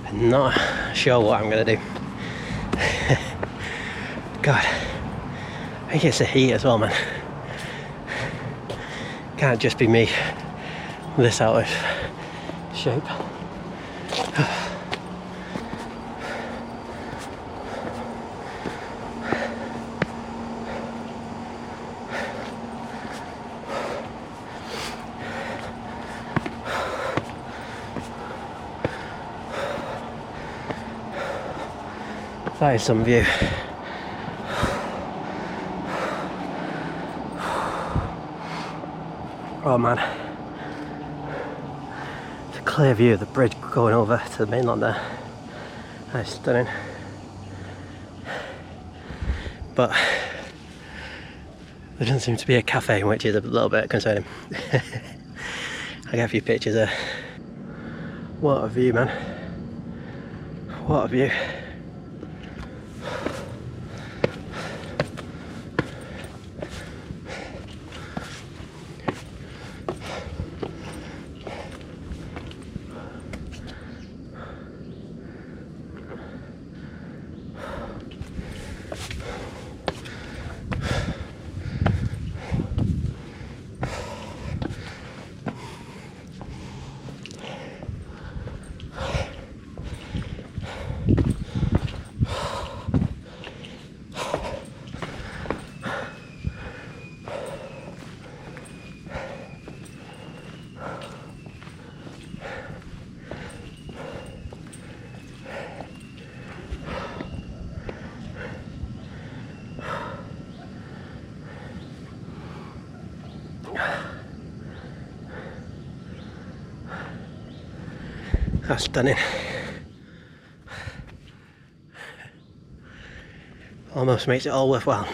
I'm not sure what I'm going to do. God, I think it's the heat as well, man. Can't just be me this out of shape. That is some view. Oh man, it's a clear view of the bridge going over to the mainland there. That's stunning. but there doesn't seem to be a cafe, which is a little bit concerning. I got a few pictures there. What a view, man. What a view. That's stunning. Almost makes it all worthwhile.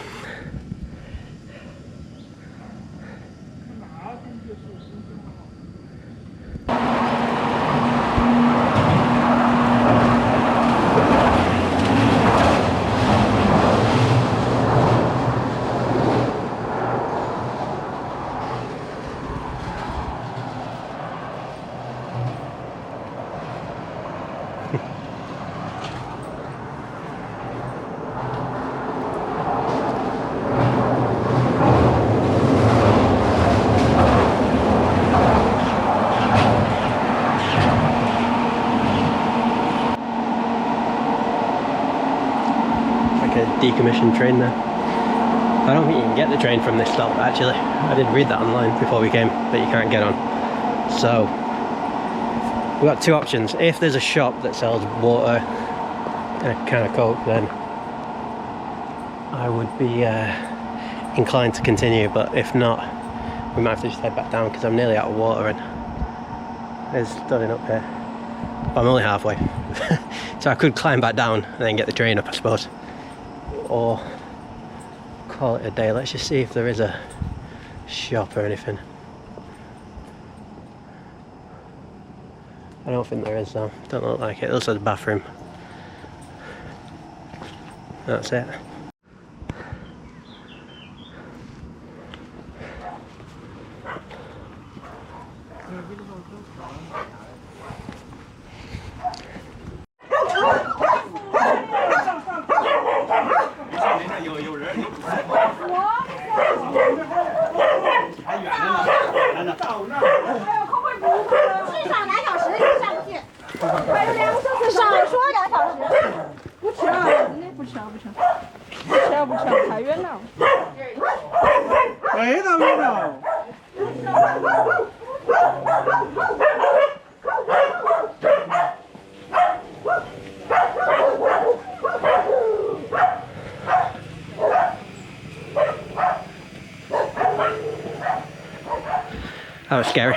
Decommissioned train there. I don't think you can get the train from this stop actually. I did read that online before we came, that you can't get on. So we've got two options. If there's a shop that sells water and a can of Coke, then I would be inclined to continue, but if not, we might have to just head back down because I'm nearly out of water and it's stunning up here. But I'm only halfway. So I could climb back down and then get the train up, I suppose, or call it a day. Let's just see if there is a shop or anything. I don't think there is though. Don't look like it. It looks like a bathroom. That's it. That was scary.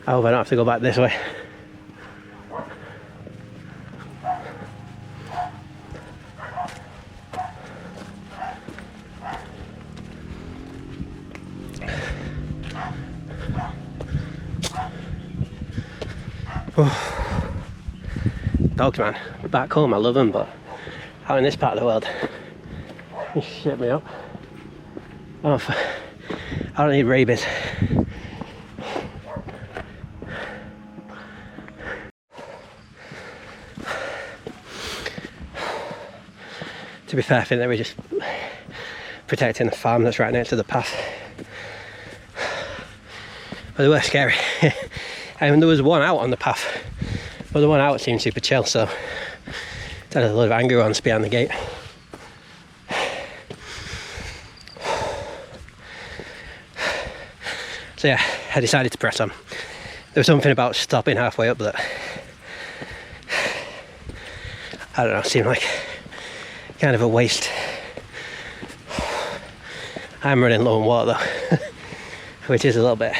I hope I don't have to go back this way. Dogs, man. Back home I love them, but out in this part of the world, you shit me up. I don't need rabies. To be fair, I think they were just protecting the farm that's right next to the path. But they were scary. And there was one out on the path, but the one out seemed super chill, so it had a lot of angry ones behind the gate. So yeah, I decided to press on. There was something about stopping halfway up that, I don't know, seemed like kind of a waste. I'm running low on water though, which is a little bit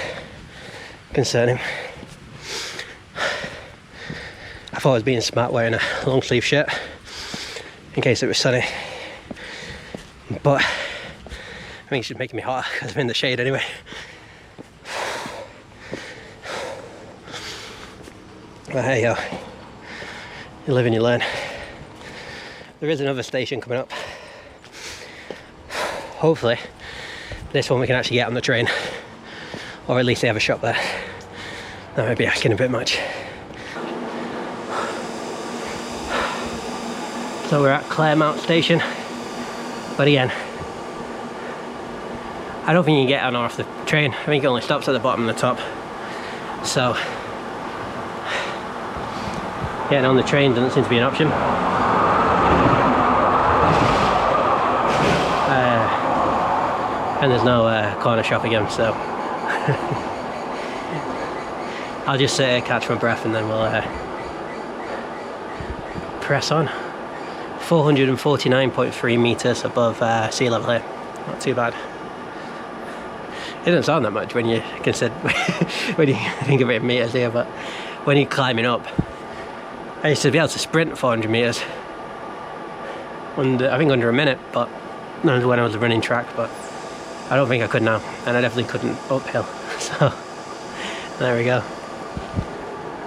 concerning. I thought I was being smart wearing a long sleeve shirt in case it was sunny, but I think it's just making me hot because I'm in the shade anyway. But there you go, you live and you learn. There is another station coming up. Hopefully this one we can actually get on the train, or at least they have a shop there. That might be asking a bit much. So we're at Claremont Station, but again, I don't think you can get on or off the train. I think it only stops at the bottom and the top. So getting on the train doesn't seem to be an option. And there's no corner shop again, so I'll just catch my breath and then we'll press on. 449.3 meters above sea level here. Not too bad. It doesn't sound that much when you consider when you think of it in meters here, but when you're climbing up, I used to be able to sprint 400 meters under, I think under a minute, but that was when I was running track, but I don't think I could now, and I definitely couldn't uphill. So there we go.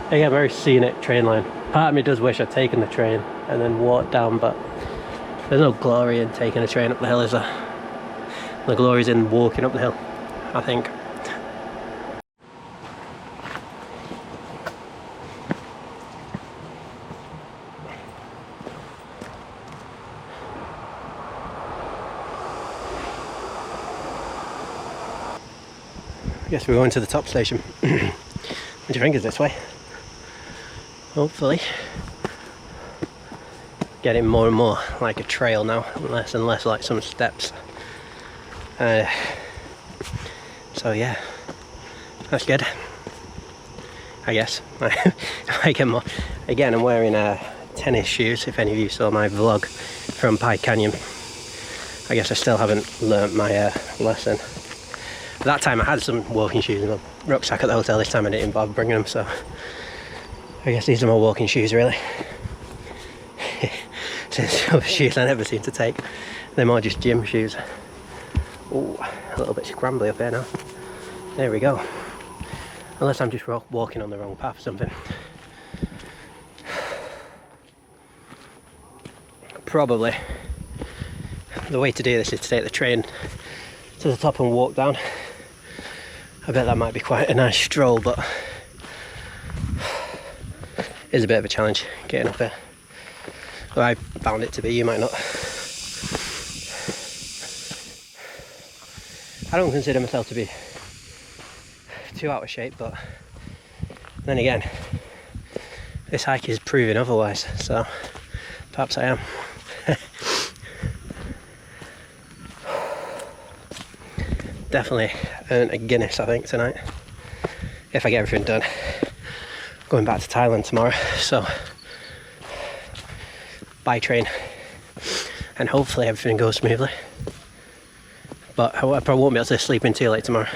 Again, very scenic train line. Part of me does wish I'd taken the train and then walked down, but there's no glory in taking a train up the hill, is there? The glory's in walking up the hill, I think. I guess we're going to the top station. What do you think is this way? Hopefully. Getting more and more like a trail now, less and less like some steps. So yeah, that's good, I guess. I get more. Again, I'm wearing tennis shoes, if any of you saw my vlog from Pike Canyon. I guess I still haven't learnt my lesson. That time I had some walking shoes in my rucksack at the hotel. This time I didn't bother bringing them, so I guess these are my walking shoes really. Since other shoes I never seem to take, they're more just gym shoes. Oh, a little bit scrambly up here now. There we go. Unless I'm just walking on the wrong path or something. Probably the way to do this is to take the train to the top and walk down. I bet that might be quite a nice stroll, but it's a bit of a challenge getting up here. Well, I found it to be, you might not. I don't consider myself to be too out of shape, but then again, this hike is proving otherwise, so perhaps I am. Definitely earn a Guinness, I think, tonight, if I get everything done. Going back to Thailand tomorrow, so by train, and hopefully everything goes smoothly. But I probably won't be able to sleep in too late tomorrow.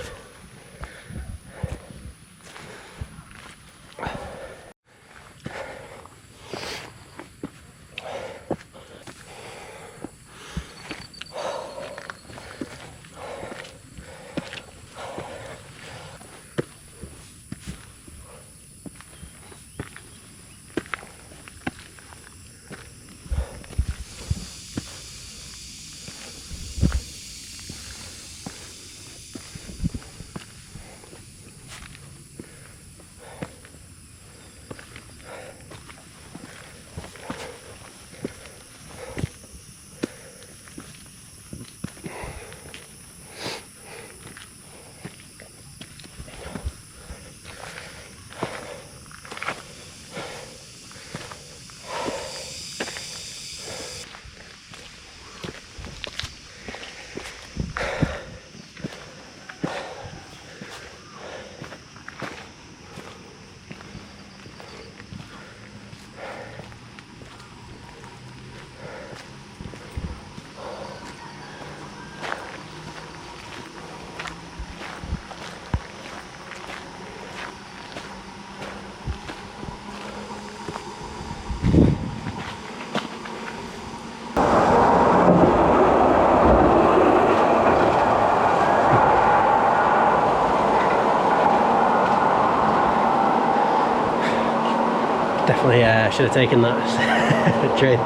Definitely should have taken that train.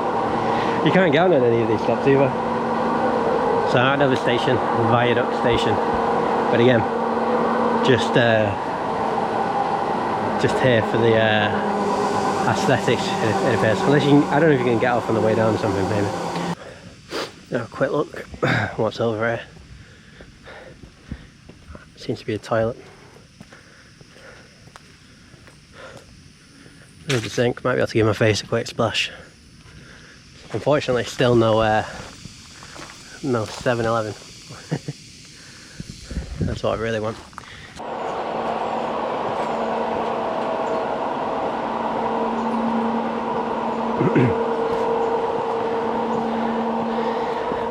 You can't get on at any of these stops either. So another station, Viaduct Station. But again, just here for the aesthetics, it appears. Unless you can, I don't know if you can get off on the way down or something, maybe. Now, quick look. What's over here? Seems to be a toilet. There's the sink. Might be able to give my face a quick splash. Unfortunately, still no 7-Eleven. That's what I really want.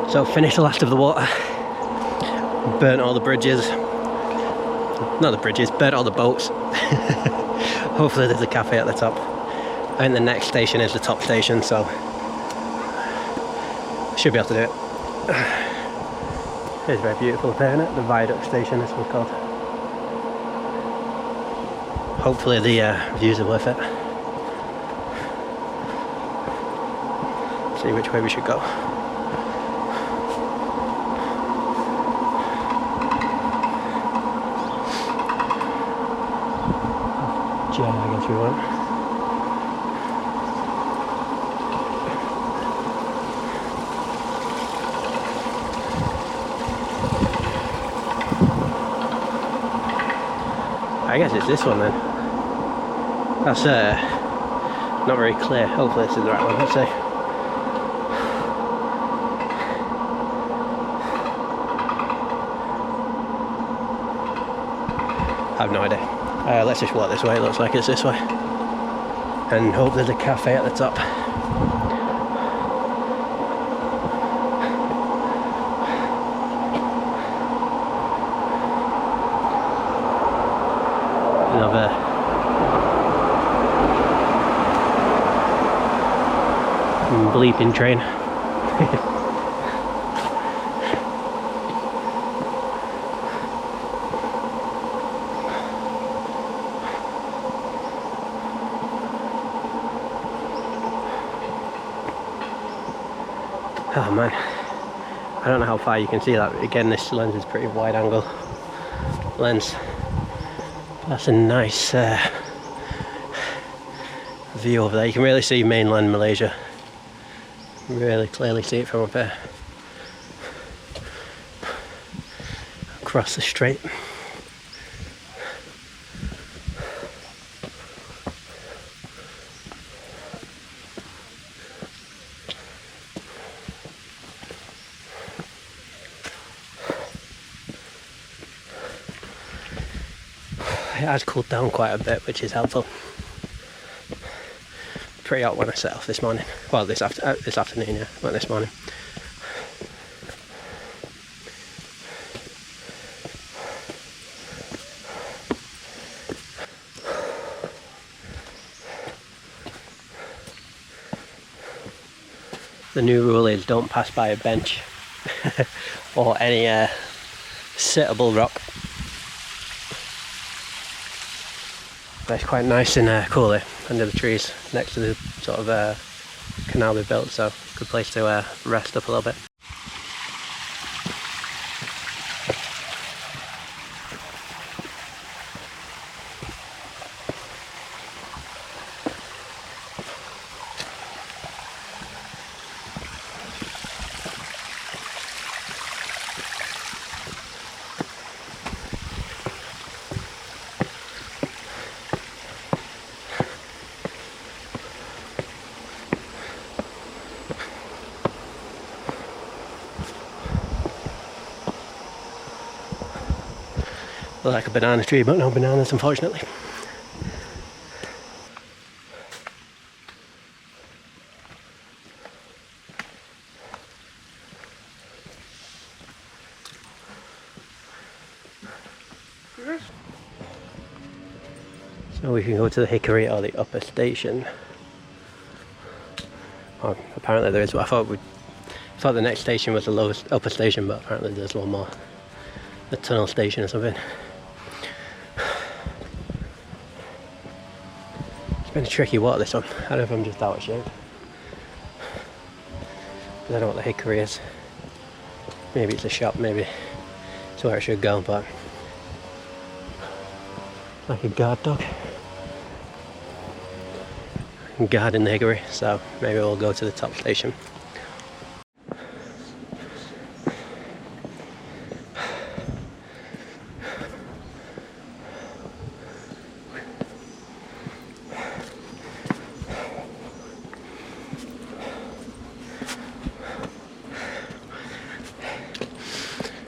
So finished the last of the water. Burnt all the bridges. Not the bridges, burnt all the boats. Hopefully there's a cafe at the top. I think the next station is the top station, so should be able to do it. It's very beautiful up here, isn't it? The Viaduct Station, this one's called. Hopefully the views are worth it. See which way we should go. Yeah, I guess we won't. I guess it's this one then. That's not very clear. Hopefully this is the right one. Let's see. I have no idea. Let's just walk this way. It looks like it's this way. And hope there's a cafe at the top. Another bleeping train. Oh man, I don't know how far you can see that. Again, this lens is pretty wide angle lens. That's a nice view over there. You can really see mainland Malaysia. Really clearly see it from up here. Across the strait. It has cooled down quite a bit, which is helpful. Pretty hot when I set off this morning. Well, this afternoon, yeah, not this morning. The new rule is don't pass by a bench or any sittable rock. But it's quite nice and cool here under the trees next to the sort of canal we built, so good place to rest up a little bit. Like a banana tree, but no bananas, unfortunately. So we can go to the Hickory or the upper station. Oh, apparently there is. I thought the next station was the lowest upper station, but apparently there's one more. The tunnel station or something. been a tricky walk this one. I don't know if I'm just out of shape. I don't know what the hickory is. Maybe it's a shop, maybe it's where I should go, but like a guard dog. Guarding the hickory, so maybe we'll go to the top station.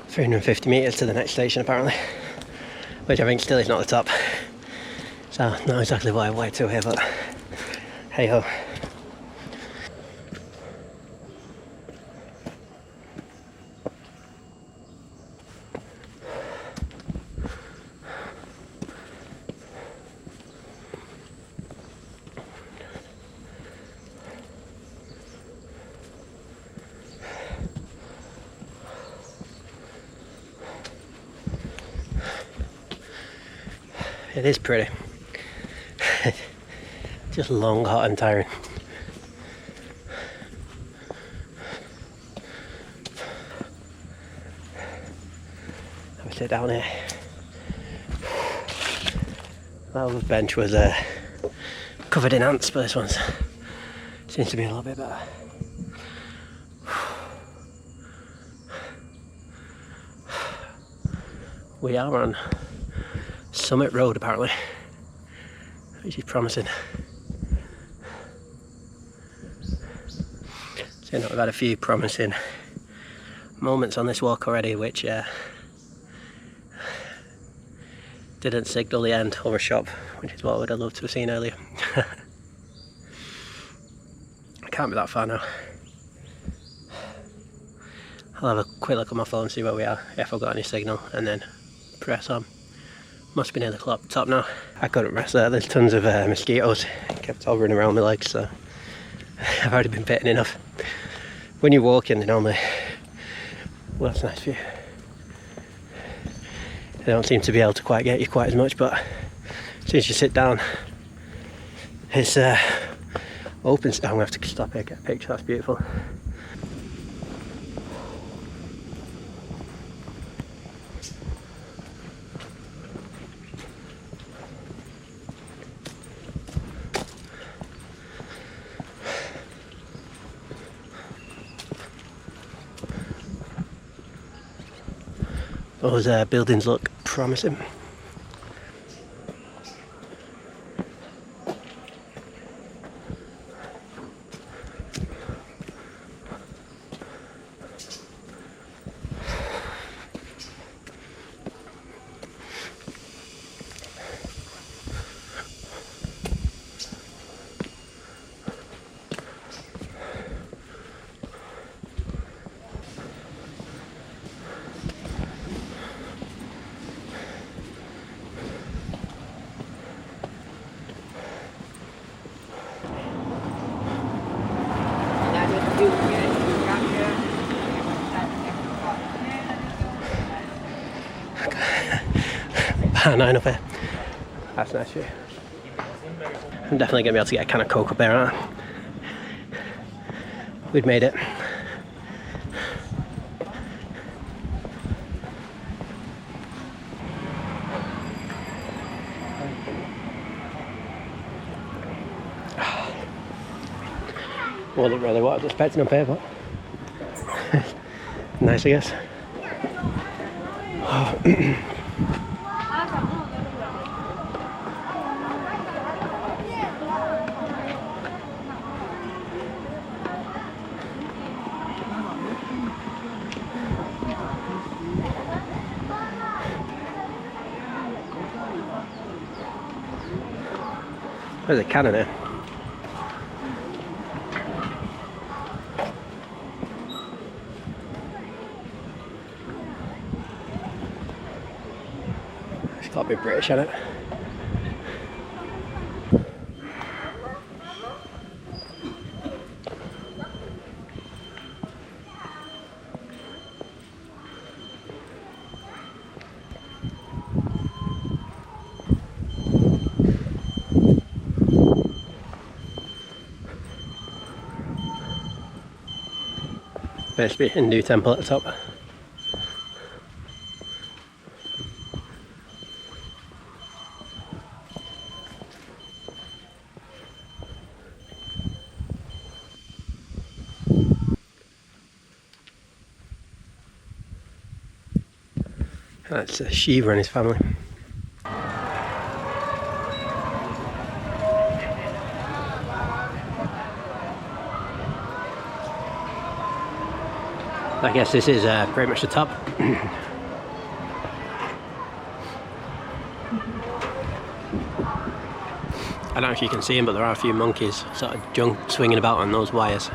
$350 meters to the next station apparently, which I think still is not the top, so not exactly what I wanted to here, but hey ho. It is pretty. Just long, hot and tiring. Have a sit down here. That other bench was covered in ants, but this one's seems to be a little bit better. We are on Summit Road apparently, which is promising. So we've had a few promising moments on this walk already, which didn't signal the end of a shop, which is what I would have loved to have seen earlier. I can't be that far now. I'll have a quick look on my phone, see where we are, if I've got any signal, and then press on. Must be near the top now. I couldn't rest there, there's tons of mosquitoes kept hovering around my legs, so I've already been bitten enough. When you're walking, they normally, well, that's a nice view. They don't seem to be able to quite get you quite as much, but as soon as you sit down, it's open. I'm gonna have to stop here, get a picture, that's beautiful. Those buildings look promising. Nine up here. That's nice view. I'm definitely gonna be able to get a can of Coke up there, aren't I? We'd made it. Wasn't really what I was expecting up here, but nice, I guess. There's a cannon here. It's got to be British, hasn't it? There's a Hindu temple at the top. That's Shiva and his family. I guess this is pretty much the top. I don't know if you can see them, but there are a few monkeys sort of junk swinging about on those wires.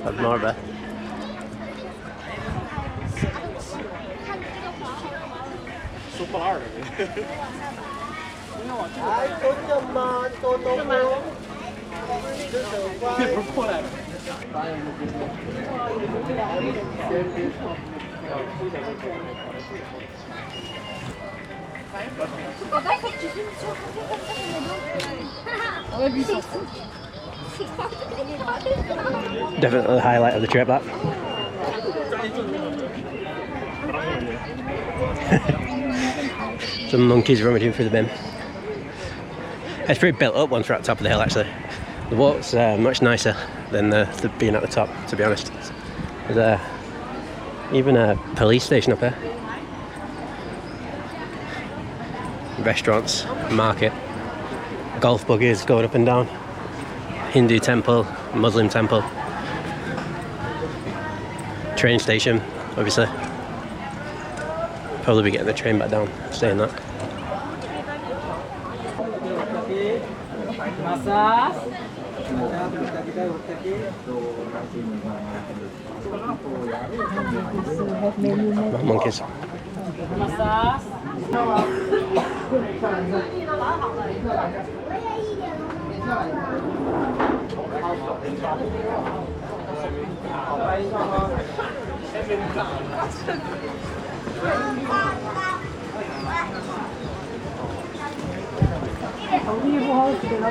That's more of a definitely the highlight of the trip, that. Some monkeys rummaging through the bin. It's pretty built up once we're at the top of the hill, actually. The walk's much nicer than the being at the top, to be honest. There's even a police station up here. Restaurants, market, golf buggies going up and down. Hindu temple, Muslim temple. Train station, obviously. Probably be getting the train back down, saying that. Monkeys.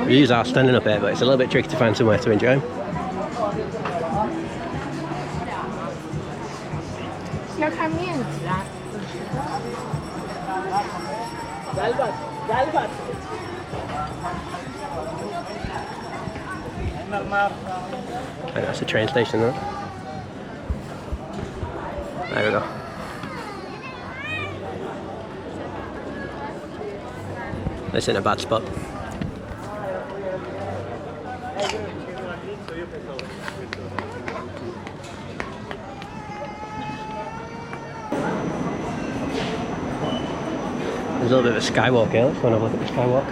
Views are standing up here, but it's a little bit tricky to find somewhere to enjoy. And that's the train station there. There we go. This isn't a bad spot. There's a little bit of a skywalk here. Let's go and have a look at the skywalk.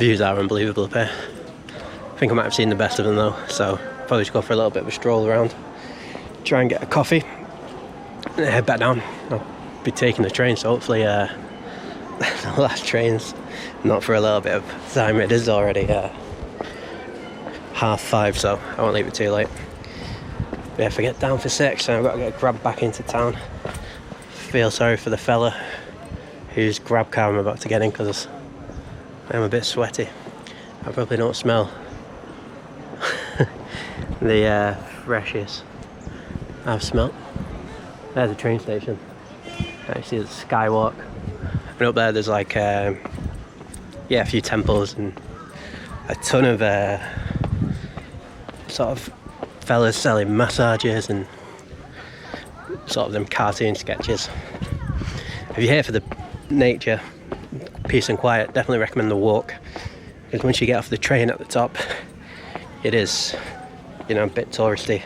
views are unbelievable up here. I think I might have seen the best of them though, so probably just go for a little bit of a stroll around, try and get a coffee, and then head back down. I'll be taking the train, so hopefully the last train's not for a little bit of time. It is already 5:30, so I won't leave it too late. But if I get down for 6, then I've got to get grabbed back into town. Feel sorry for the fella whose grab car I'm about to get in, because I'm a bit sweaty. I probably don't smell the freshest I've smelt. There's the train station. I see the skywalk. And up there's like a few temples and a ton of sort of fellas selling massages and sort of them cartoon sketches. If you're here for the nature, peace and quiet, definitely recommend the walk, because once you get off the train at the top, it is, a bit touristy.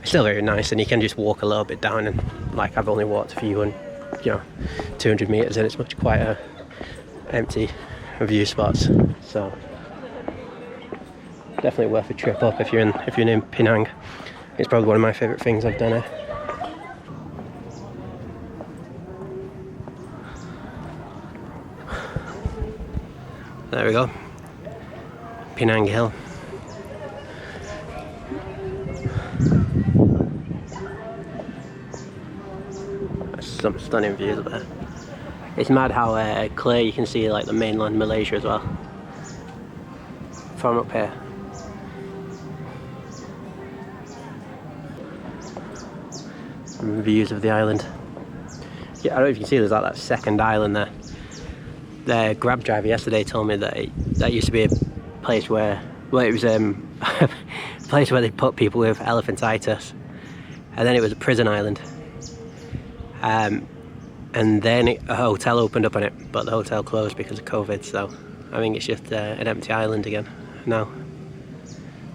It's still very nice, and you can just walk a little bit down, and like I've only walked a few 200 metres, and it's much quieter, empty view spots. So definitely worth a trip up if you're in Penang. It's probably one of my favourite things I've done here. There we go, Penang Hill. Some stunning views up there. It's mad how clear you can see like the mainland Malaysia as well from up here. Some views of the island. Yeah, I don't know if you can see there's like that second island there. The grab driver yesterday told me that that used to be a place where, it was a place where they put people with elephantitis, and then it was a prison island. And then a hotel opened up on it, but the hotel closed because of COVID, so I think it's just an empty island again now.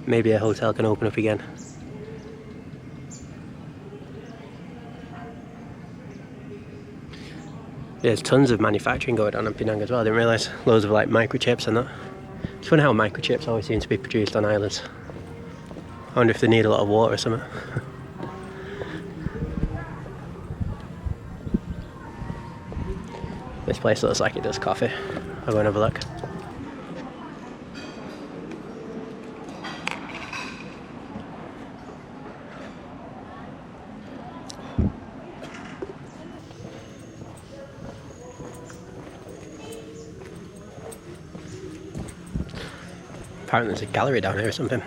Maybe a hotel can open up again. There's tons of manufacturing going on in Penang as well. I didn't realise. Loads of like microchips and that. It's funny how microchips always seem to be produced on islands. I wonder if they need a lot of water or something. This place looks like it does coffee. I'll go and have a look. Apparently there's a gallery down here or something.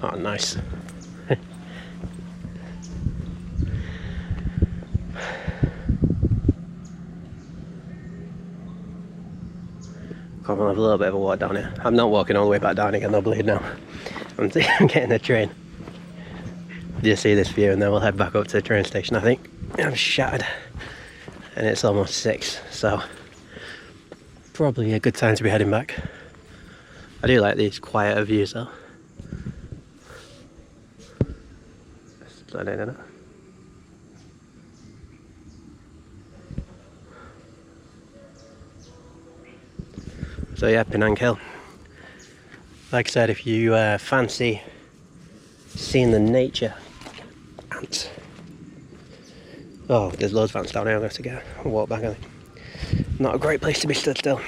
Oh, nice. Come on, have a little bit of a walk down here. I'm not walking all the way back down again, I'll bleed now. I'm getting the train. Just see this view and then we'll head back up to the train station, I think. I'm shattered. And it's almost 6, so probably a good time to be heading back. I do like these quieter views though. Stunning, isn't it? So yeah, Penang Hill. Like I said, if you fancy seeing the nature, ants. Oh, there's loads of ants down here. I'm going to have to walk back, I think. Not a great place to be stood still.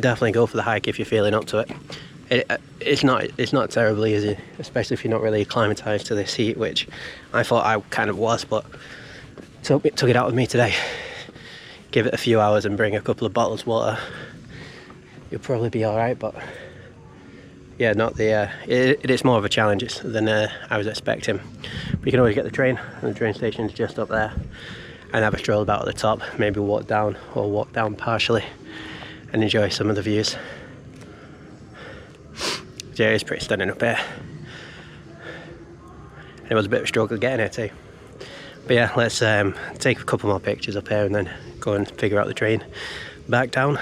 Definitely go for the hike if you're feeling up to it. It's not terribly easy, especially if you're not really acclimatized to this heat, which I thought I kind of was, but took it out with me today. Give it a few hours and bring a couple of bottles of water. You'll probably be all right, but yeah, not the. It is more of a challenge than I was expecting. But you can always get the train, and the train station is just up there, and have a stroll about at the top. Maybe walk down or walk down partially, and enjoy some of the views. Yeah, it's pretty stunning up here. It was a bit of a struggle getting here too. But yeah, let's take a couple more pictures up here and then go and figure out the train back down.